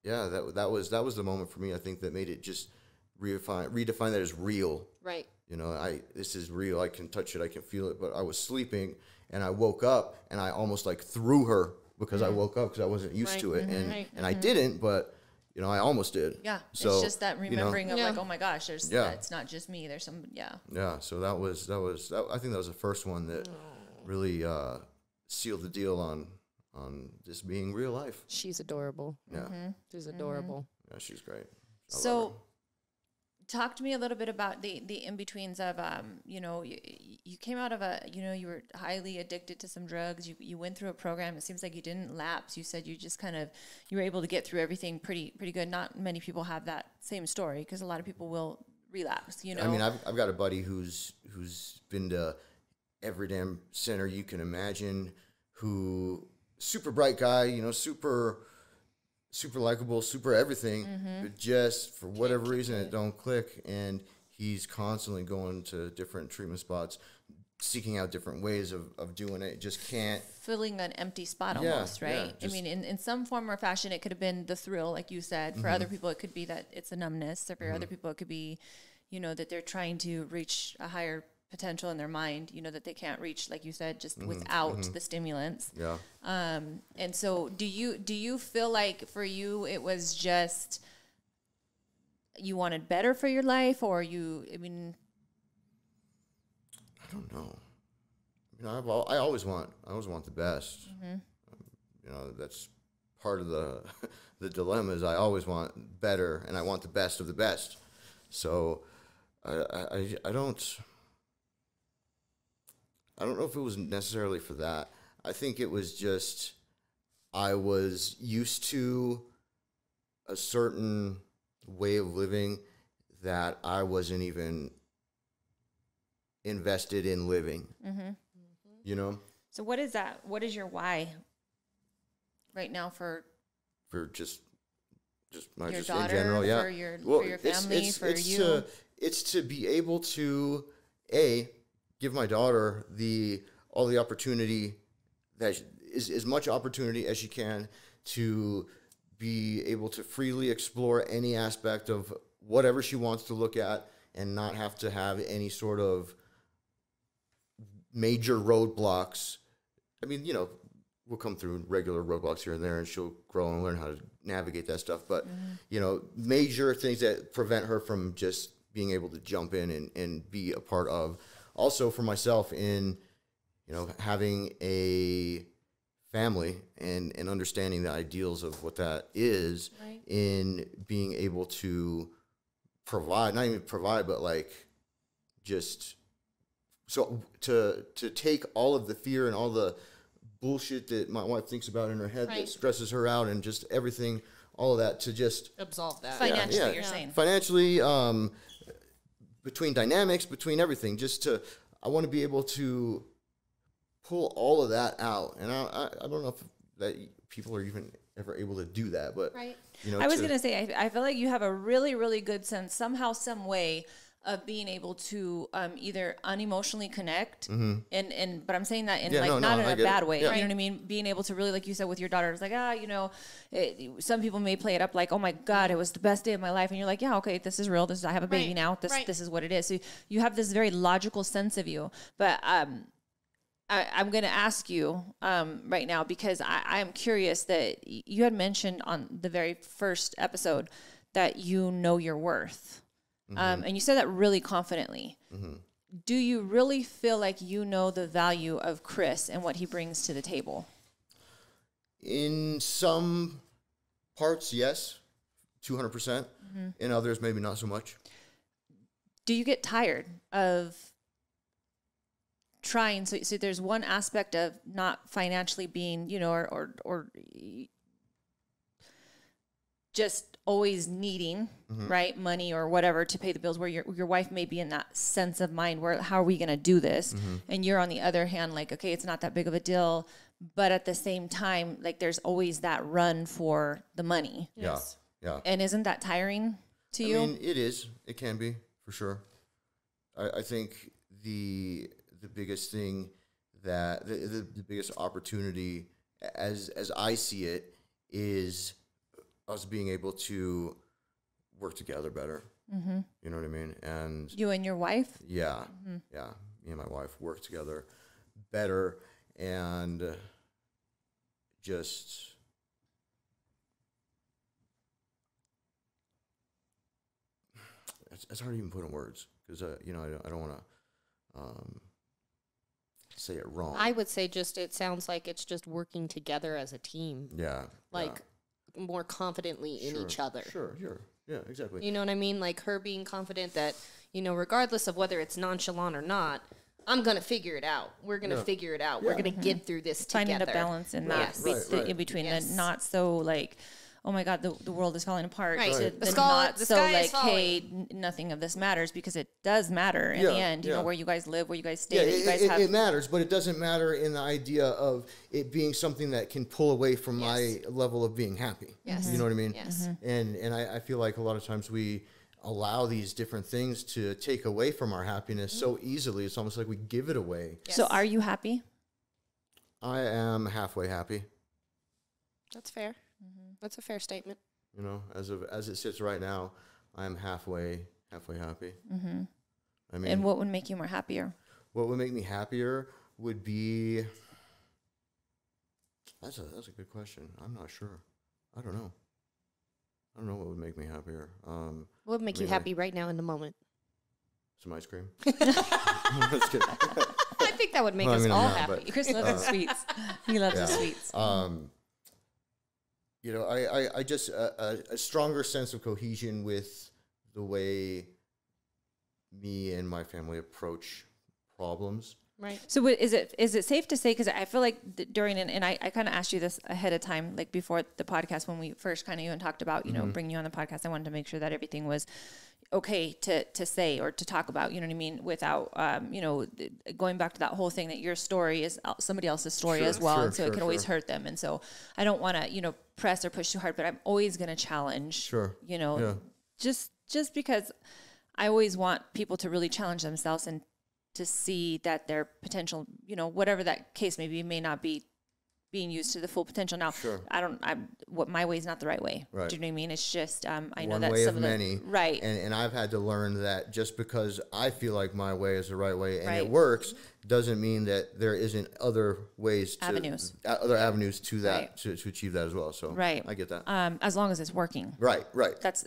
yeah, that was the moment for me. I think that made it just redefine that as real. Right. You know, this is real. I can touch it. I can feel it. But I was sleeping, and I woke up, and I almost like threw her because I woke up because I wasn't used to it, and I didn't, but you know, I almost did. Yeah. So, it's just that remembering of Yeah. like, oh my gosh, it's not just me. There's some Yeah. So that was I think that was the first one that really sealed the deal on this being real life. She's adorable. Yeah. She's adorable. Yeah, she's great. I love So her. talk to me a little bit about the in-betweens of you know, you came out of you were highly addicted to some drugs. You went through a program. It seems like you didn't lapse. You said you just kind of, you were able to get through everything pretty good. Not many people have that same story because a lot of people will relapse, you know. I mean, I've got a buddy who's been to every damn center you can imagine, who super bright guy, you know, super likable, super everything, but just for whatever reason it don't click, and he's constantly going to different treatment spots, seeking out different ways of doing it. Just can't. Filling an empty spot Yeah, almost, right? yeah, I mean, in some form or fashion, it could have been the thrill, like you said. For other people, it could be that it's a numbness. Or for other people, it could be, you know, that they're trying to reach a higher potential in their mind, you know, that they can't reach, like you said, just without the stimulants. Yeah. And so do you feel like for you, it was just, you wanted better for your life, or I mean, I don't know. You know, I always want the best. You know, that's part of the dilemma is I always want better, and I want the best of the best. So I don't know if it was necessarily for that. I think it was just I was used to a certain way of living that I wasn't even invested in living. You know, so what is that? What is your why right now for just your just daughter, in general, yeah. for your family, for you? It's to be able to give my daughter all the opportunity that is as much opportunity as she can to be able to freely explore any aspect of whatever she wants to look at, and not have to have any sort of major roadblocks. I mean, you know, we'll come through regular roadblocks here and there, and she'll grow and learn how to navigate that stuff. But, you know, major things that prevent her from just being able to jump in and be a part of. Also for myself in, you know, having a family and understanding the ideals of what that is Right. in being able to provide, not even provide, but like just so to take all of the fear and all the bullshit that my wife thinks about in her head Right. that stresses her out and just everything, all of that to just Absolve that. Financially, yeah. you're saying. financially, between dynamics, between everything, I want to be able to pull all of that out. And I don't know if that people are even ever able to do that, but Right. you know, I was going to say, I feel like you have a really, really good sense, somehow, some way of being able to either unemotionally connect but I'm saying that in Yeah, not in I a get it. bad way. Yeah. You know what I mean? Being able to really, like you said, with your daughter, it's like, some people may play it up like, oh my God, it was the best day of my life. And you're like, yeah, okay, this is real. I have a baby Right. now. Right. This is what it is. So you have this very logical sense of you. But I'm going to ask you right now, because I am curious that you had mentioned on the very first episode that you know your worth. And you said that really confidently. Do you really feel like you know the value of Chris and what he brings to the table? in some parts, yes, 200%. In others, maybe not so much. Do you get tired of trying? So there's one aspect of not financially being, or just always needing, right, money or whatever to pay the bills, where your wife may be in that sense of mind where, how are we going to do this? And you're on the other hand, like, okay, it's not that big of a deal, but at the same time, like, there's always that run for the money. Yes. Yeah. And isn't that tiring to you? I mean, it is. It can be, for sure. I think the biggest thing that the biggest opportunity, as I see it, is us being able to work together better. You know what I mean? And You and your wife? yeah, yeah, me and my wife work together better, and just it's hard to even put in words because I don't want to say it wrong. I would say it sounds like it's just working together as a team, yeah, like more confidently in Sure, each other. Sure, yeah, exactly. You know what I mean? Like her being confident that, regardless of whether it's nonchalant or not, I'm going to figure it out. We're going to figure it out. We're going to get through this Finding together. a balance in Yes. that, Right. in between Yes. the not so like, oh my God, the world is falling apart. Right. To Right. the The not sky so is like, hey, nothing of this matters, because it does matter in Yeah, the end. You know, yeah. where you guys live, where you guys stay, Yeah, that you guys have. it matters, but it doesn't matter in the idea of it being something that can pull away from my level of being happy. Yes. You know what I mean? Yes. And I feel like a lot of times we allow these different things to take away from our happiness so easily. It's almost like we give it away. Yes. So are you happy? I am halfway happy, That's fair. That's a fair statement. you know, as it sits right now, I'm halfway happy. I mean, And what would make you more happier? what would make me happier would be, that's a good question. I'm not sure. I don't know what would make me happier. What would make you Really? happy right now in the moment? Some ice cream. That's good. I think that would make Well, I us mean, I'm all not, happy. but- Chris loves his sweets. He loves his Yeah. sweets. You know, I just a stronger sense of cohesion with the way me and my family approach problems. Right. So is it safe to say, because I feel like during, and I kind of asked you this ahead of time, like before the podcast, when we first kind of even talked about, bringing you on the podcast, I wanted to make sure that everything was okay to say or to talk about, you know what I mean? Without, going back to that whole thing that your story is somebody else's story as well. And so it can always hurt them. And so I don't want to, press or push too hard, but I'm always going to challenge, just because I always want people to really challenge themselves and to see that their potential, whatever that case may be, may not be being used to the full potential. Now, what my way is not the right way. Right. Do you know what I mean? It's just, I know One that way some of of many. right. And I've had to learn that just because I feel like my way is the right way and it Right. works doesn't mean that there isn't other ways to other avenues to that Right. to achieve that as well. So Right. I get that. As long as it's working. Right.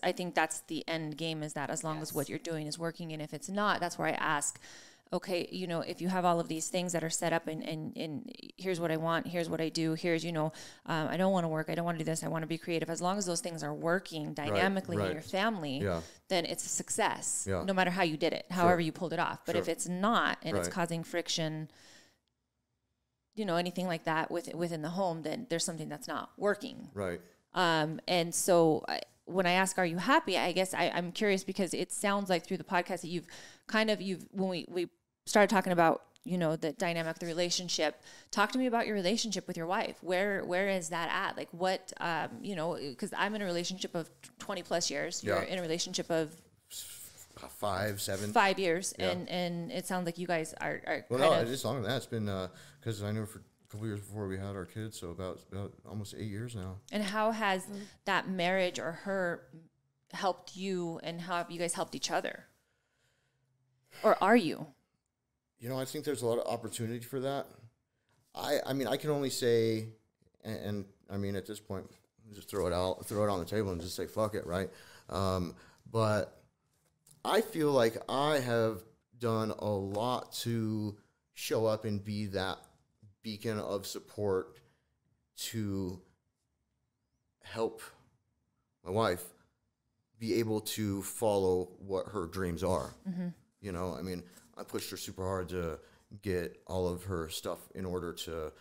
I think that's the end game, is that as long as what you're doing is working. And if it's not, that's where I ask, okay, you know, if you have all of these things that are set up and here's what I want, here's what I do, here's, you know, I don't want to work, I don't want to do this, I want to be creative. As long as those things are working dynamically in your family, then it's a success, no matter how you did it, however you pulled it off. But if it's not, and it's causing friction, you know, anything like that within the home, then there's something that's not working. Right. And so when I ask, are you happy? I guess I'm curious because it sounds like through the podcast that when we started talking about, you know, the dynamic, the relationship, talk to me about your relationship with your wife. Where is that at? Like what, you know, because I'm in a relationship of 20 plus years. You're in a relationship of 5 years. And it sounds like you guys are well, no, it's longer than that. It's been, because I knew for a couple years before we had our kids, so about almost 8 years now. And how has that marriage or her helped you, and how have you guys helped each other? Or are you? You know, I think there's a lot of opportunity for that. I mean, I can only say, and I mean, at this point, just throw it on the table and just say, fuck it, right? But I feel like I have done a lot to show up and be that beacon of support to help my wife be able to follow what her dreams are. Mm-hmm. You know, I mean, I pushed her super hard to get all of her stuff in order to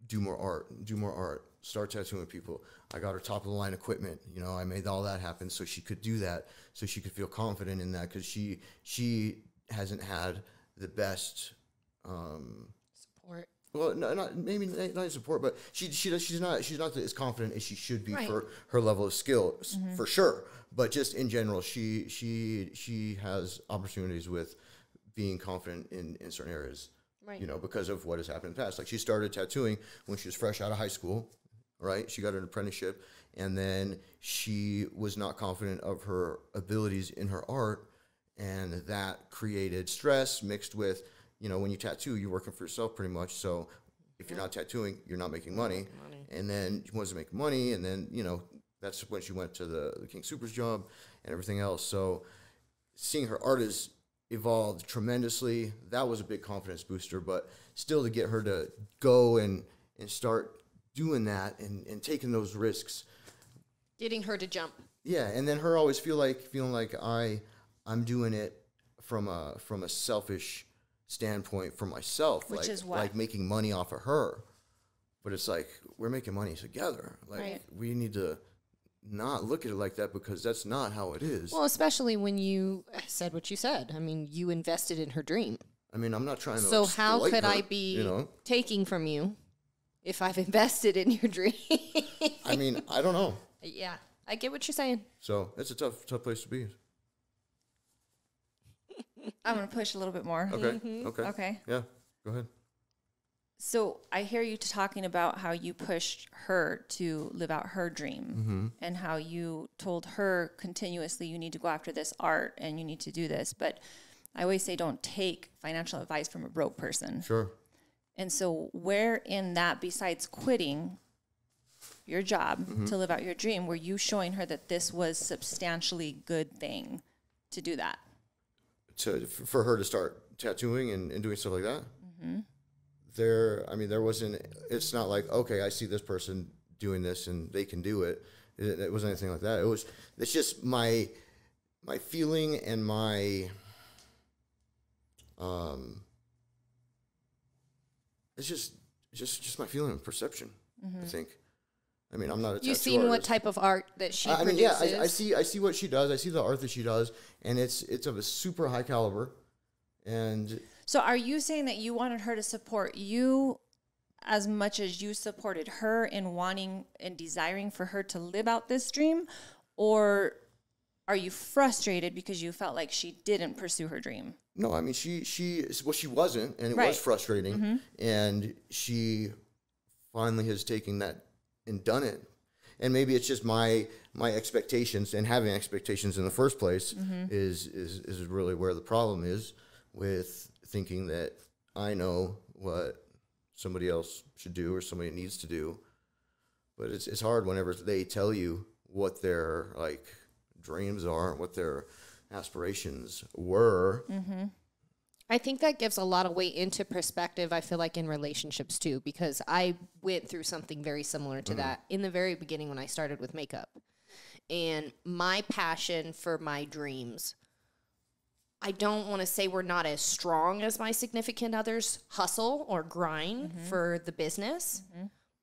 do more art, start tattooing people. I got her top of the line equipment. You know, I made all that happen so she could do that, so she could feel confident in that, because she hasn't had the best support. Well, not support, but she's not as confident as she should be for her level of skill, for sure. But just in general, she has opportunities with being confident in certain areas, you know, because of what has happened in the past. Like, she started tattooing when she was fresh out of high school, right? She got an apprenticeship, and then she was not confident of her abilities in her art, and that created stress mixed with, you know, when you tattoo, you're working for yourself pretty much. So if you're not tattooing, you're not making money. And then she wants to make money, and then, you know, that's when she went to the King Soopers job and everything else. So seeing her art has evolved tremendously. That was a big confidence booster, but still to get her to go and start doing that and taking those risks. Getting her to jump. Yeah, and then her always feeling like I'm doing it from a selfish standpoint for myself, which is what? Like making money off of her. But it's like, we're making money together. Like, we need to not look at it like that, because that's not how it is. Well, especially when you said what you said. I mean, you invested in her dream. I mean, I'm not trying to. So how could her, I be, you know, taking from you if I've invested in your dream? I mean, I don't know. Yeah, I get what you're saying. So it's a tough place to be. I'm going to push a little bit more. Okay. Mm-hmm. Okay. Yeah. Go ahead. So I hear you talking about how you pushed her to live out her dream, and how you told her continuously, you need to go after this art and you need to do this. But I always say, don't take financial advice from a broke person. Sure. And so where in that, besides quitting your job to live out your dream, were you showing her that this was substantially good thing to do that? For her to start tattooing and doing stuff like that? Mm-hmm. There wasn't, it's not like, okay, I see this person doing this and they can do it. It wasn't anything like that. It's just my feeling and my, it's just my feeling and perception, I think. I mean, I'm not a tattoo You've seen artist. what type of art that she produces. I mean, yeah, I see what she does. I see the art that she does, and it's of a super high caliber. And so are you saying that you wanted her to support you as much as you supported her in wanting and desiring for her to live out this dream? Or are you frustrated because you felt like she didn't pursue her dream? No, I mean, she wasn't, and it was frustrating. And she finally has taken that and done it. And maybe it's just my expectations, and having expectations in the first place is really where the problem is, with thinking that I know what somebody else should do or somebody needs to do. But it's hard whenever they tell you what their dreams are, what their aspirations were. I think that gives a lot of weight into perspective, I feel like, in relationships too, because I went through something very similar to that in the very beginning when I started with makeup. And my passion for my dreams, I don't want to say we're not as strong as my significant other's hustle or grind for the business,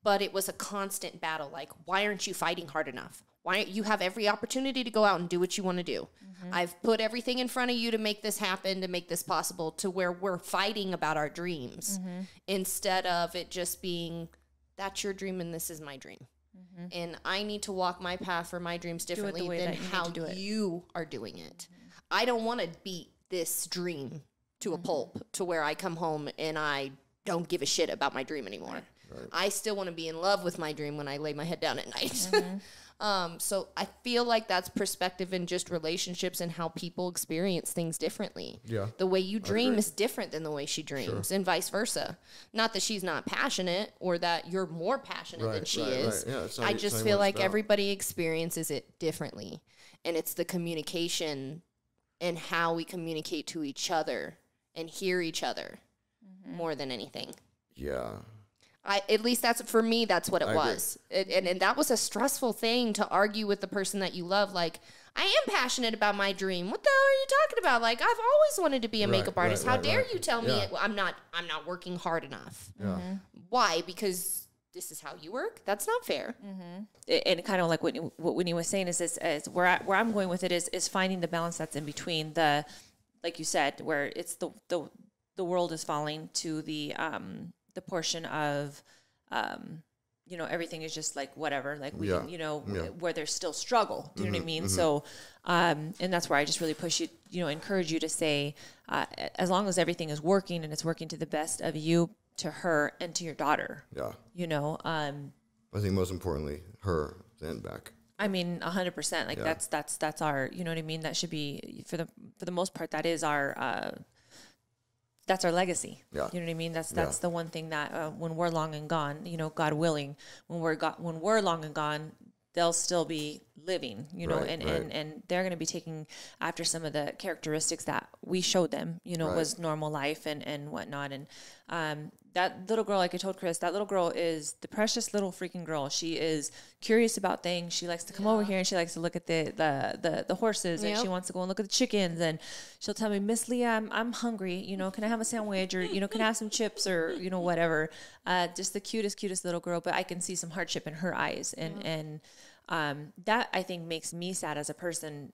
but it was a constant battle. Like, why aren't you fighting hard enough? Why you have every opportunity to go out and do what you want to do. I've put everything in front of you to make this happen, to make this possible, to where we're fighting about our dreams instead of it just being, that's your dream and this is my dream. And I need to walk my path for my dreams differently than how you are doing it. I don't want to beat this dream to a pulp to where I come home and I don't give a shit about my dream anymore. Right. I still want to be in love with my dream when I lay my head down at night. So I feel like that's perspective in just relationships and how people experience things differently. Yeah. The way you dream is different than the way she dreams, and vice versa. Not that she's not passionate or that you're more passionate than she is. Right. Yeah, I just feel like everybody experiences it differently. And it's the communication and how we communicate to each other and hear each other more than anything. Yeah. At least that's for me. That's what it was, and that was a stressful thing to argue with the person that you love. Like, I am passionate about my dream. What the hell are you talking about? Like, I've always wanted to be a makeup artist. How dare you tell me I'm not working hard enough? Why? Because this is how you work. That's not fair. And kind of like what Whitney was saying is where I'm going with it is finding the balance that's in between the, like you said, where it's the world is falling to the portion of, everything is just like whatever, like we can, where there's still struggle. Do you know what I mean? So, and that's where I just really push you, encourage you to say, as long as everything is working and it's working to the best of you, to her, and to your daughter. Yeah. I think most importantly, her, then back. I mean, 100%. Like that's our, you know what I mean? That should be, for the most part, that is our, that's our legacy. Yeah. You know what I mean? That's the one thing that when we're long and gone, God willing, when we're long and gone, they'll still be living, and they're going to be taking after some of the characteristics that we showed them, was normal life and whatnot. And that little girl, like I told Chris, that little girl is the precious little freaking girl. She is curious about things. She likes to come over here and she likes to look at the horses, and she wants to go and look at the chickens, and she'll tell me, Miss Leah, I'm hungry. Can I have a sandwich, or, can I have some chips, or, whatever. Just the cutest little girl, but I can see some hardship in her eyes. And that I think makes me sad as a person,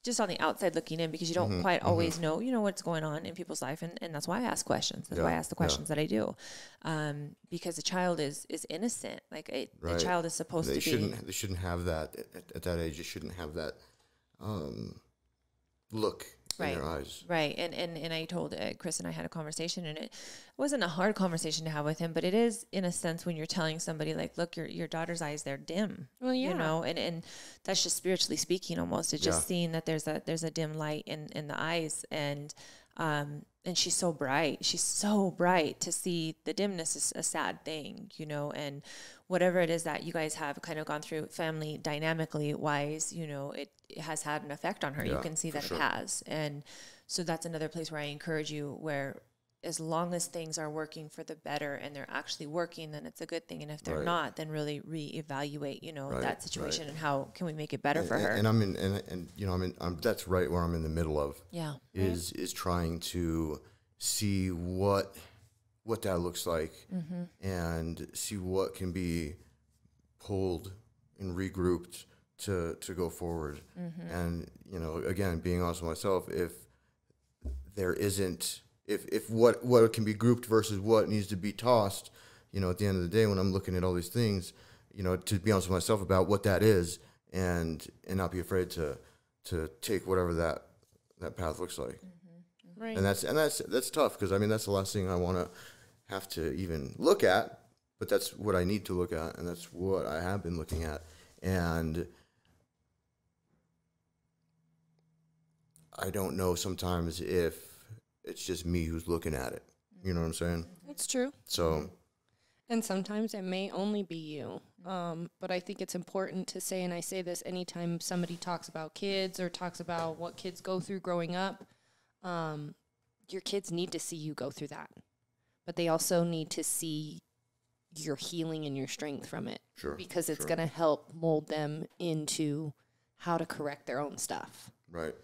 just on the outside looking in, because you don't quite always know, what's going on in people's life. And that's why I ask questions. That's why I ask the questions that I do. Because a child is innocent. Like a child is supposed to be. They shouldn't have that at that age. They shouldn't have that look in their eyes. Right. And I told Chris, and I had a conversation, and it wasn't a hard conversation to have with him, but it is in a sense when you're telling somebody like, look, your daughter's eyes, they're dim. Well, and that's just spiritually speaking almost. It's just seeing that there's a dim light in the eyes, and she's so bright. She's so bright. To see the dimness is a sad thing, and whatever it is that you guys have kind of gone through family dynamically wise, it has had an effect on her. You can see that it has. And so that's another place where I encourage you, where as long as things are working for the better and they're actually working, then it's a good thing. And if they're not, then really reevaluate, that situation and how can we make it better for her. And I'm that's right where I'm in the middle of. Yeah. Is trying to see what that looks like, and see what can be pulled and regrouped to go forward. And, again, being honest with myself, if there isn't, if what can be grouped versus what needs to be tossed, at the end of the day, when I'm looking at all these things, to be honest with myself about what that is, and not be afraid to take whatever that path looks like. Right. And that's tough, because that's the last thing I want to have to even look at, but that's what I need to look at, and that's what I have been looking at. And I don't know sometimes if it's just me who's looking at it. You know what I'm saying? It's true. So, and sometimes it may only be you. But I think it's important to say, and I say this anytime somebody talks about kids or talks about what kids go through growing up, your kids need to see you go through that, but they also need to see your healing and your strength from it. Sure. Because it's going to help mold them into how to correct their own stuff. Right.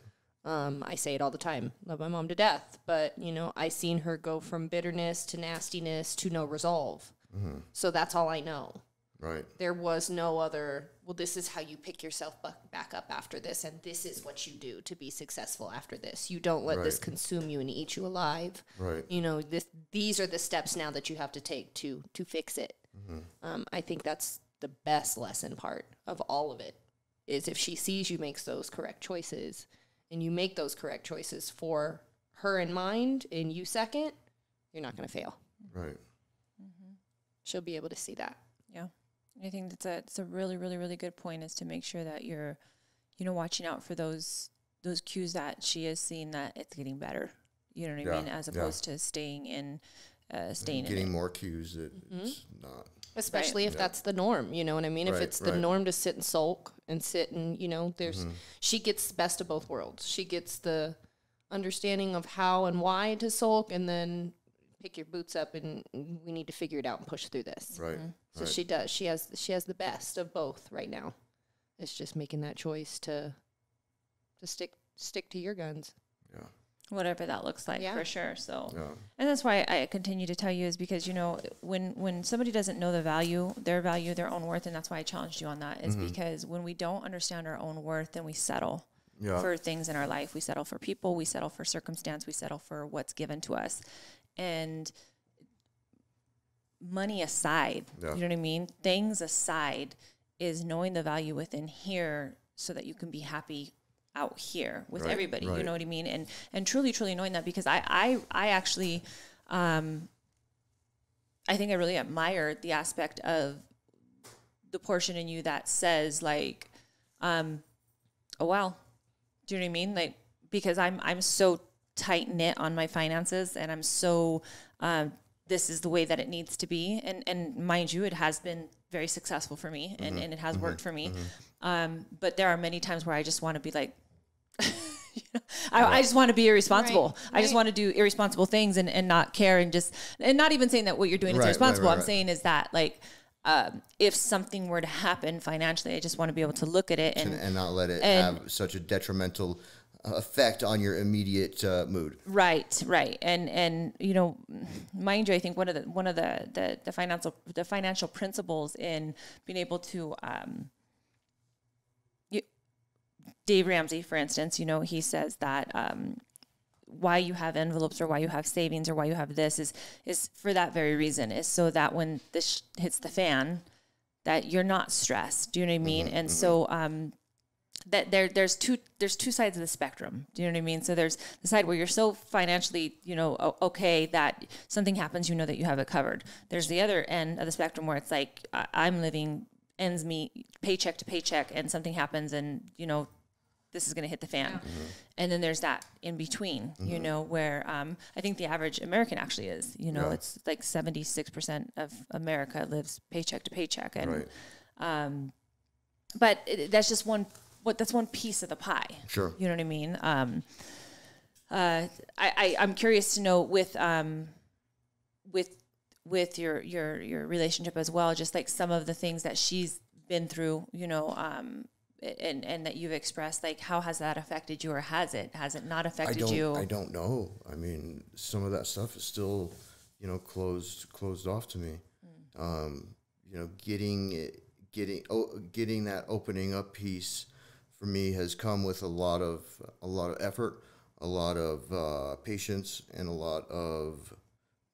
I say it all the time. Love my mom to death. But, I seen her go from bitterness to nastiness to no resolve. Mm-hmm. So that's all I know. Right. There was no other, well, this is how you pick yourself back up after this, and this is what you do to be successful after this. You don't let this consume you and eat you alive. Right. These are the steps now that you have to take to fix it. Mm-hmm. I think that's the best lesson part of all of it, is if she sees you make those correct choices, and you make those correct choices for her in mind and you second, you're not going to fail. Right. Mm-hmm. She'll be able to see that. Yeah. I think it's a really, really, really good point, is to make sure that you're, watching out for those cues that she is seeing that it's getting better. You know what I mean? As opposed to staying in getting more cues that it's not. Especially if that's the norm, you know what I mean? If it's the norm to sit and sulk and sit and, she gets the best of both worlds. She gets the understanding of how and why to sulk, and then pick your boots up and we need to figure it out and push through this. Right. So she does. She has the best of both right now. It's just making that choice to stick to your guns. Yeah. Whatever that looks like, for sure. So, yeah. And that's why I continue to tell you, is because, when somebody doesn't know their own worth, and that's why I challenged you on that, is because when we don't understand our own worth, then we settle for things in our life. We settle for people, we settle for circumstance, we settle for what's given to us. And money aside, you know what I mean? Things aside, is knowing the value within here so that you can be happy out here with everybody. You know what I mean? And truly knowing that, because I actually, I think I really admire the aspect of the portion in you that says, like, oh wow, do you know what I mean? Like, because I'm so tight knit on my finances, and I'm so, this is the way that it needs to be. And mind you, it has been very successful for me, and it has worked for me. But there are many times where I just want to be like, I just want to be irresponsible. I just want to do irresponsible things and not care, and not even saying that what you're doing is irresponsible. I'm saying is that, like, if something were to happen financially, I just want to be able to look at it and not let it have such a detrimental effect on your immediate mood. Right. And mind you, I think one of the financial principles in being able to, Dave Ramsey, for instance, he says that why you have envelopes, or why you have savings, or why you have this is for that very reason, is so that when this hits the fan, that you're not stressed. Do you know what I mean? And so that there's two sides of the spectrum. Do you know what I mean? So there's the side where you're so financially, okay, that something happens, that you have it covered. There's the other end of the spectrum where it's like, I'm living ends meet, paycheck to paycheck, and something happens, and this is going to hit the fan. And then there's that in between, where I think the average American actually is, it's like 76% of America lives paycheck to paycheck. And, but that's just that's one piece of the pie. Sure. You know what I mean? I'm curious to know with your relationship as well, just like some of the things that she's been through, and that you've expressed, like, how has that affected you, or has it not affected you? I don't know. I mean, some of that stuff is still, closed off to me. Getting that opening up piece for me has come with a lot of effort, a lot of patience, and a lot of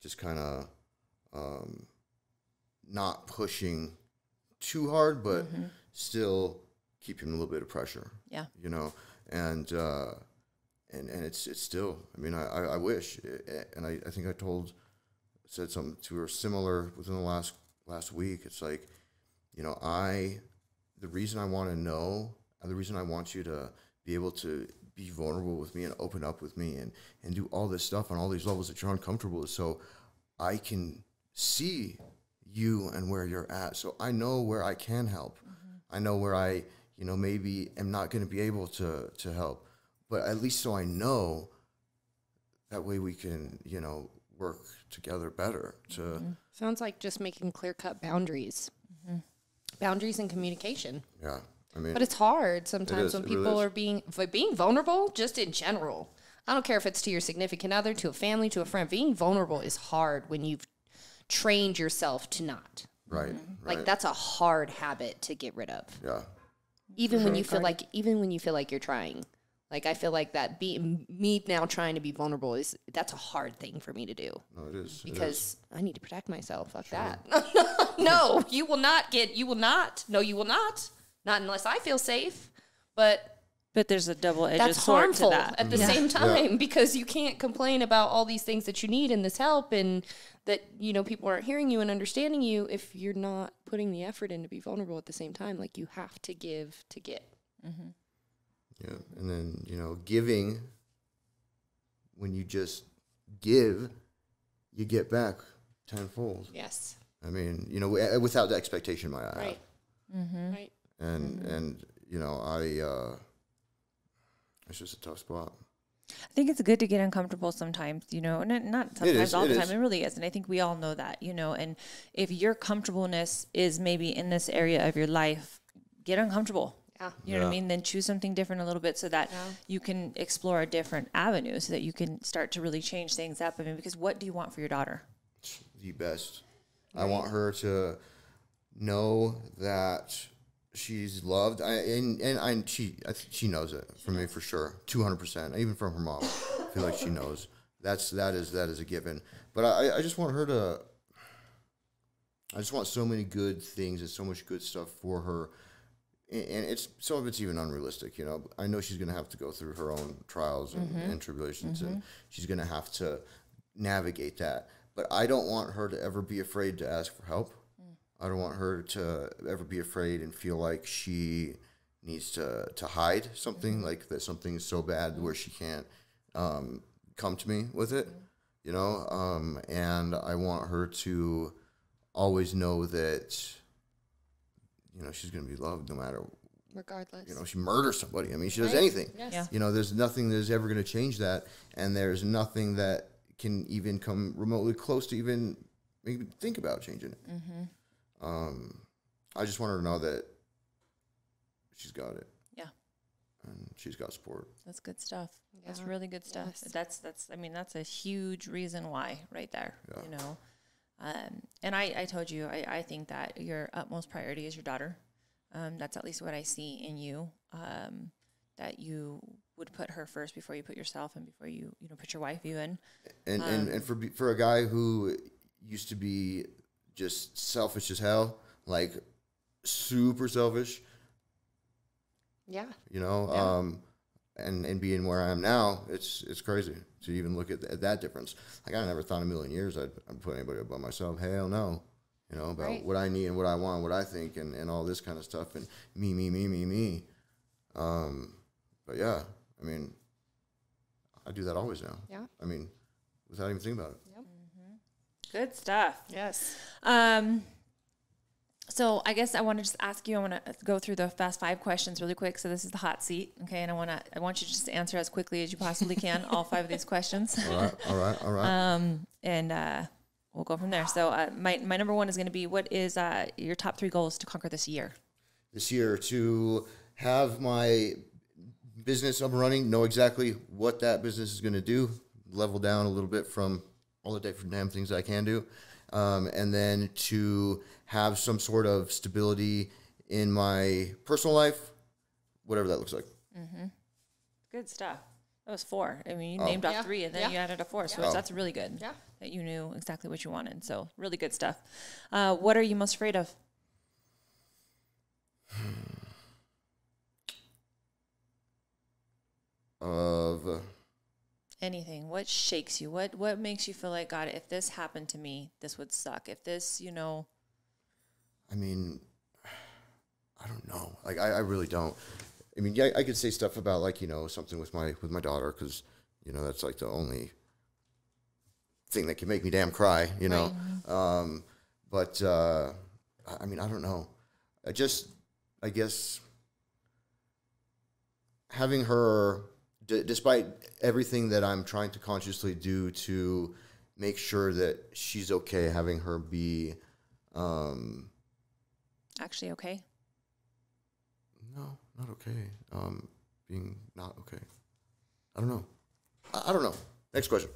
just kind of not pushing too hard, but still keeping a little bit of pressure. Yeah. And it's still, I mean, I wish, and I think I said something to her similar within the last week. It's like, the reason I want to know, and the reason I want you to be able to be vulnerable with me and open up with me and do all this stuff on all these levels that you're uncomfortable with, so I can see you and where you're at, so I know where I can help. I know where I, maybe am not going to be able to help, but at least so I know that way we can, work together better to, Sounds like just making clear-cut boundaries. Boundaries and communication. yeah. I mean, But it's hard sometimes when It really people is. are being vulnerable, just in general. I don't care if it's to your significant other, to a family, to a friend. Being vulnerable is hard when you've trained yourself to not. right. Like that's a hard habit to get rid of. Yeah. Even when you feel like you're trying. Like I feel like that me now trying to be vulnerable that's a hard thing for me to do. No, it is. Because I need to protect myself. Fuck that. No, you will not. No, you will not. Not unless I feel safe. But there's a double-edged that's sword harmful to that. at the same time because you can't complain about all these things that you need and this help and that, people aren't hearing you and understanding you if you're not putting the effort in to be vulnerable at the same time. Like you have to give to get. Yeah. And then, giving, when you just give, you get back tenfold. Yes. I mean, without the expectation I have. Right. Right. And it's just a tough spot. I think it's good to get uncomfortable sometimes, not sometimes, all the time. Is. It really is. And I think we all know that, and if your comfortableness is maybe in this area of your life, get uncomfortable. Yeah. You know what I mean? Then choose something different a little bit so that you can explore a different avenue so that you can start to really change things up. I mean, because what do you want for your daughter? The best. I want her to know that she's loved, and she knows it from me for sure, 200%. Even from her mom, I feel like she knows. That is a given. But I just want her to. I just want so many good things and so much good stuff for her, and some of it's even unrealistic. I know she's gonna have to go through her own trials and tribulations, and she's gonna have to navigate that. But I don't want her to ever be afraid to ask for help. I don't want her to ever be afraid and feel like she needs to hide something, like that something is so bad where she can't come to me with it, and I want her to always know that, she's going to be loved no matter, Regardless. She murders somebody. I mean, she does anything. Yes. Yeah. There's nothing that's ever going to change that, and there's nothing that can even come remotely close to even maybe think about changing it. I just want her to know that she's got it. Yeah. And she's got support. That's good stuff. Yeah. That's really good stuff. Yes. That's a huge reason why right there, Yeah. And I told you, I think that your utmost priority is your daughter. That's at least what I see in you, that you would put her first before you put yourself and before you put your wife even. And for a guy who used to be just selfish as hell, like super selfish, Yeah. and being where I am now, it's crazy to even look at that difference. Like I never thought in a million years I'd put anybody above myself. Hell no. About what I need and what I want, what I think, and all this kind of stuff, and me. But yeah, I mean, I do that always now. Yeah. I mean, without even thinking about it. Yep. Good stuff. Yes. So I guess I want to just ask you, I want to go through the fast 5 questions really quick. So this is the hot seat. Okay. And I want you just to answer as quickly as you possibly can, all 5 of these questions. All right. And we'll go from there. So my number 1 is going to be, what is your top 3 goals to conquer this year? This year, to have my business up and running, know exactly what that business is going to do, level down a little bit from all the different damn things I can do, and then to have some sort of stability in my personal life, whatever that looks like. Good stuff. That was 4. I mean, you named off 3 and then you added a 4. So that's really good. Yeah. That you knew exactly what you wanted. So really good stuff. What are you most afraid of? Of Anything. What shakes you? What makes you feel like, God, if this happened to me, this would suck. If this, I mean, I don't know. Like, I really don't. I mean, yeah, I could say stuff about, like, something with my daughter, because, that's like the only thing that can make me damn cry, Right. But I mean, I don't know. I guess having her despite everything that I'm trying to consciously do to make sure that she's okay, having her be Actually okay? no, not okay. Being not okay. I don't know. I don't know. Next question.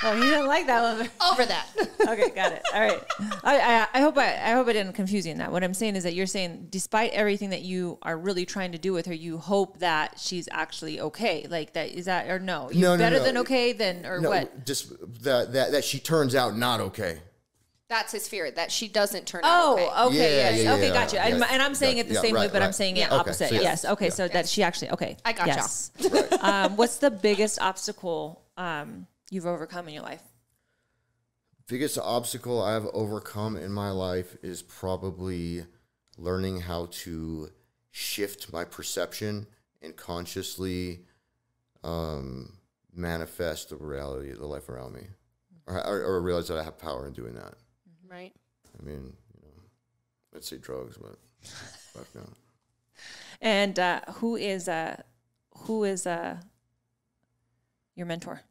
Oh, he didn't like that one. Over that. Okay, got it. All right. I hope I didn't confuse you in that. What I'm saying is that you're saying, despite everything that you are really trying to do with her, you hope that she's actually okay. Like that, is that, or no? No, better no. than okay than, or No, what? just that she turns out not okay. That's his fear, that she doesn't turn out okay. Oh, okay, Yeah, yes. yeah, okay, yeah, gotcha. yeah. And I'm saying it the same way, but I'm saying it Okay, opposite. so yes. Okay, so yeah. that she actually, okay. I gotcha. Yes. Right. What's the biggest obstacle you've overcome in your life? Biggest obstacle I've overcome in my life is probably learning how to shift my perception and consciously manifest the reality of the life around me, or realize that I have power in doing that. Right. I mean, let's say drugs, but fuck no. And who is your mentor?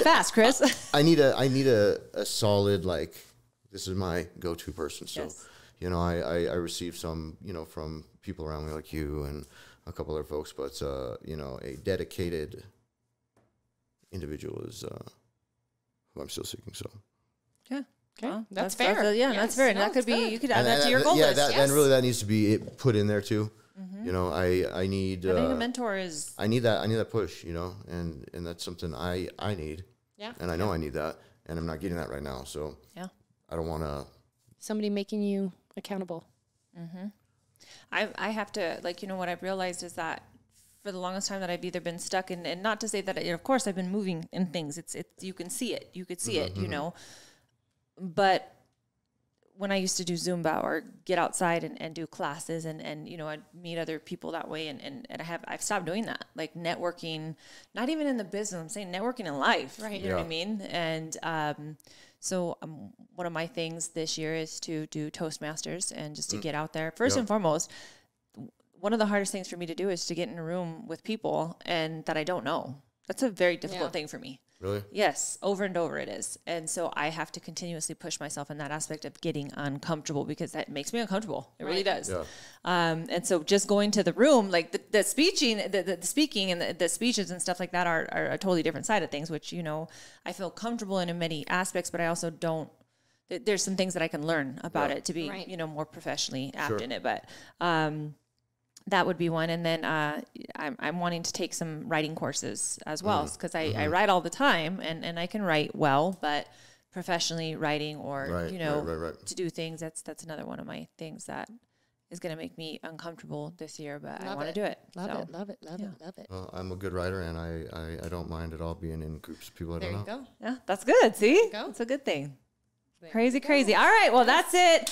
Fast, Chris. I need a solid, like, this is my go-to person. So, Yes. I received some, from people around me like you and a couple other folks, but, a dedicated individual is who I'm still seeking. So, Yeah. Okay. Well, That's fair. That's Yes. fair. And No, that could it's be, good. you could add that to your goal list. and really that needs to be put in there too. I need. Having a mentor is. I need that push, and that's something I need. Yeah. And I know I need that, and I'm not getting that right now. So Yeah. I don't want to. Somebody making you accountable. I have to, what I've realized is that for the longest time that I've either been stuck in, and not to say that, of course I've been moving in things. It's you can see it. You could see it, But when I used to do Zumba or get outside and do classes and I'd meet other people that way and I've stopped doing that. Like networking, not even in the business, I'm saying networking in life. Right. You know what I mean? And so one of my things this year is to do Toastmasters and just to get out there. First and foremost, one of the hardest things for me to do is to get in a room with people and that I don't know. That's a very difficult thing for me. Really? Yes, over and over it is. And so I have to continuously push myself in that aspect of getting uncomfortable because that makes me uncomfortable. It really does. Yeah. And so just going to the room, like the speaking and the speeches and stuff like that are a totally different side of things, which, I feel comfortable in many aspects, but I also don't, there's some things that I can learn about it to be, more professionally apt in it. But, that would be one. And then I'm wanting to take some writing courses as well because I write all the time and I can write well, but professionally writing or, to do things, that's another one of my things that is going to make me uncomfortable this year, but I want to do it. Love it. Well, I'm a good writer, and I don't mind at all being in groups of people I There don't you know. go. Yeah, that's good. See? Go. It's a good thing. Crazy. All right. Well, that's it.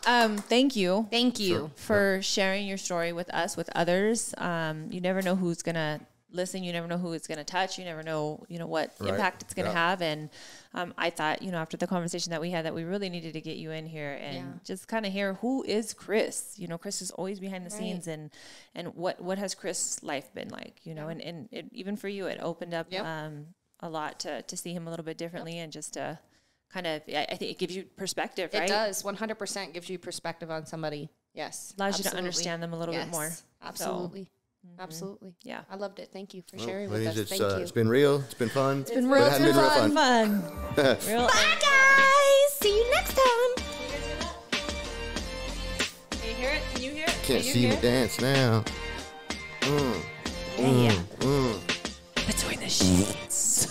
Thank you. Thank you. For sharing your story with us, with others. You never know who's going to listen. You never know who it's going to touch. You never know, what impact it's going to have. And I thought, after the conversation that we had, that we really needed to get you in here and just kind of hear who is Chris. Chris is always behind the scenes, and what has Chris' life been like? And it, even for you, it opened up a lot to see him a little bit differently and just to kind of, I think it gives you perspective, right? It does. 100% gives you perspective on somebody. Yes. Allows you to understand them a little bit more. Absolutely. Absolutely. Yeah. I loved it. Thank you for sharing with Ladies, us. Thank you. it's been real. It's been fun. It's been real. It hasn't been real fun. Real Bye, guys. See you next time. Can you hear it? Can you hear it? Can't see me dance now. Between the sheets.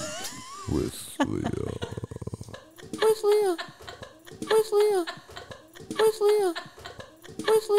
With Leah. Where's Leah? Where's Leah? Where's Leah? Where's Leah?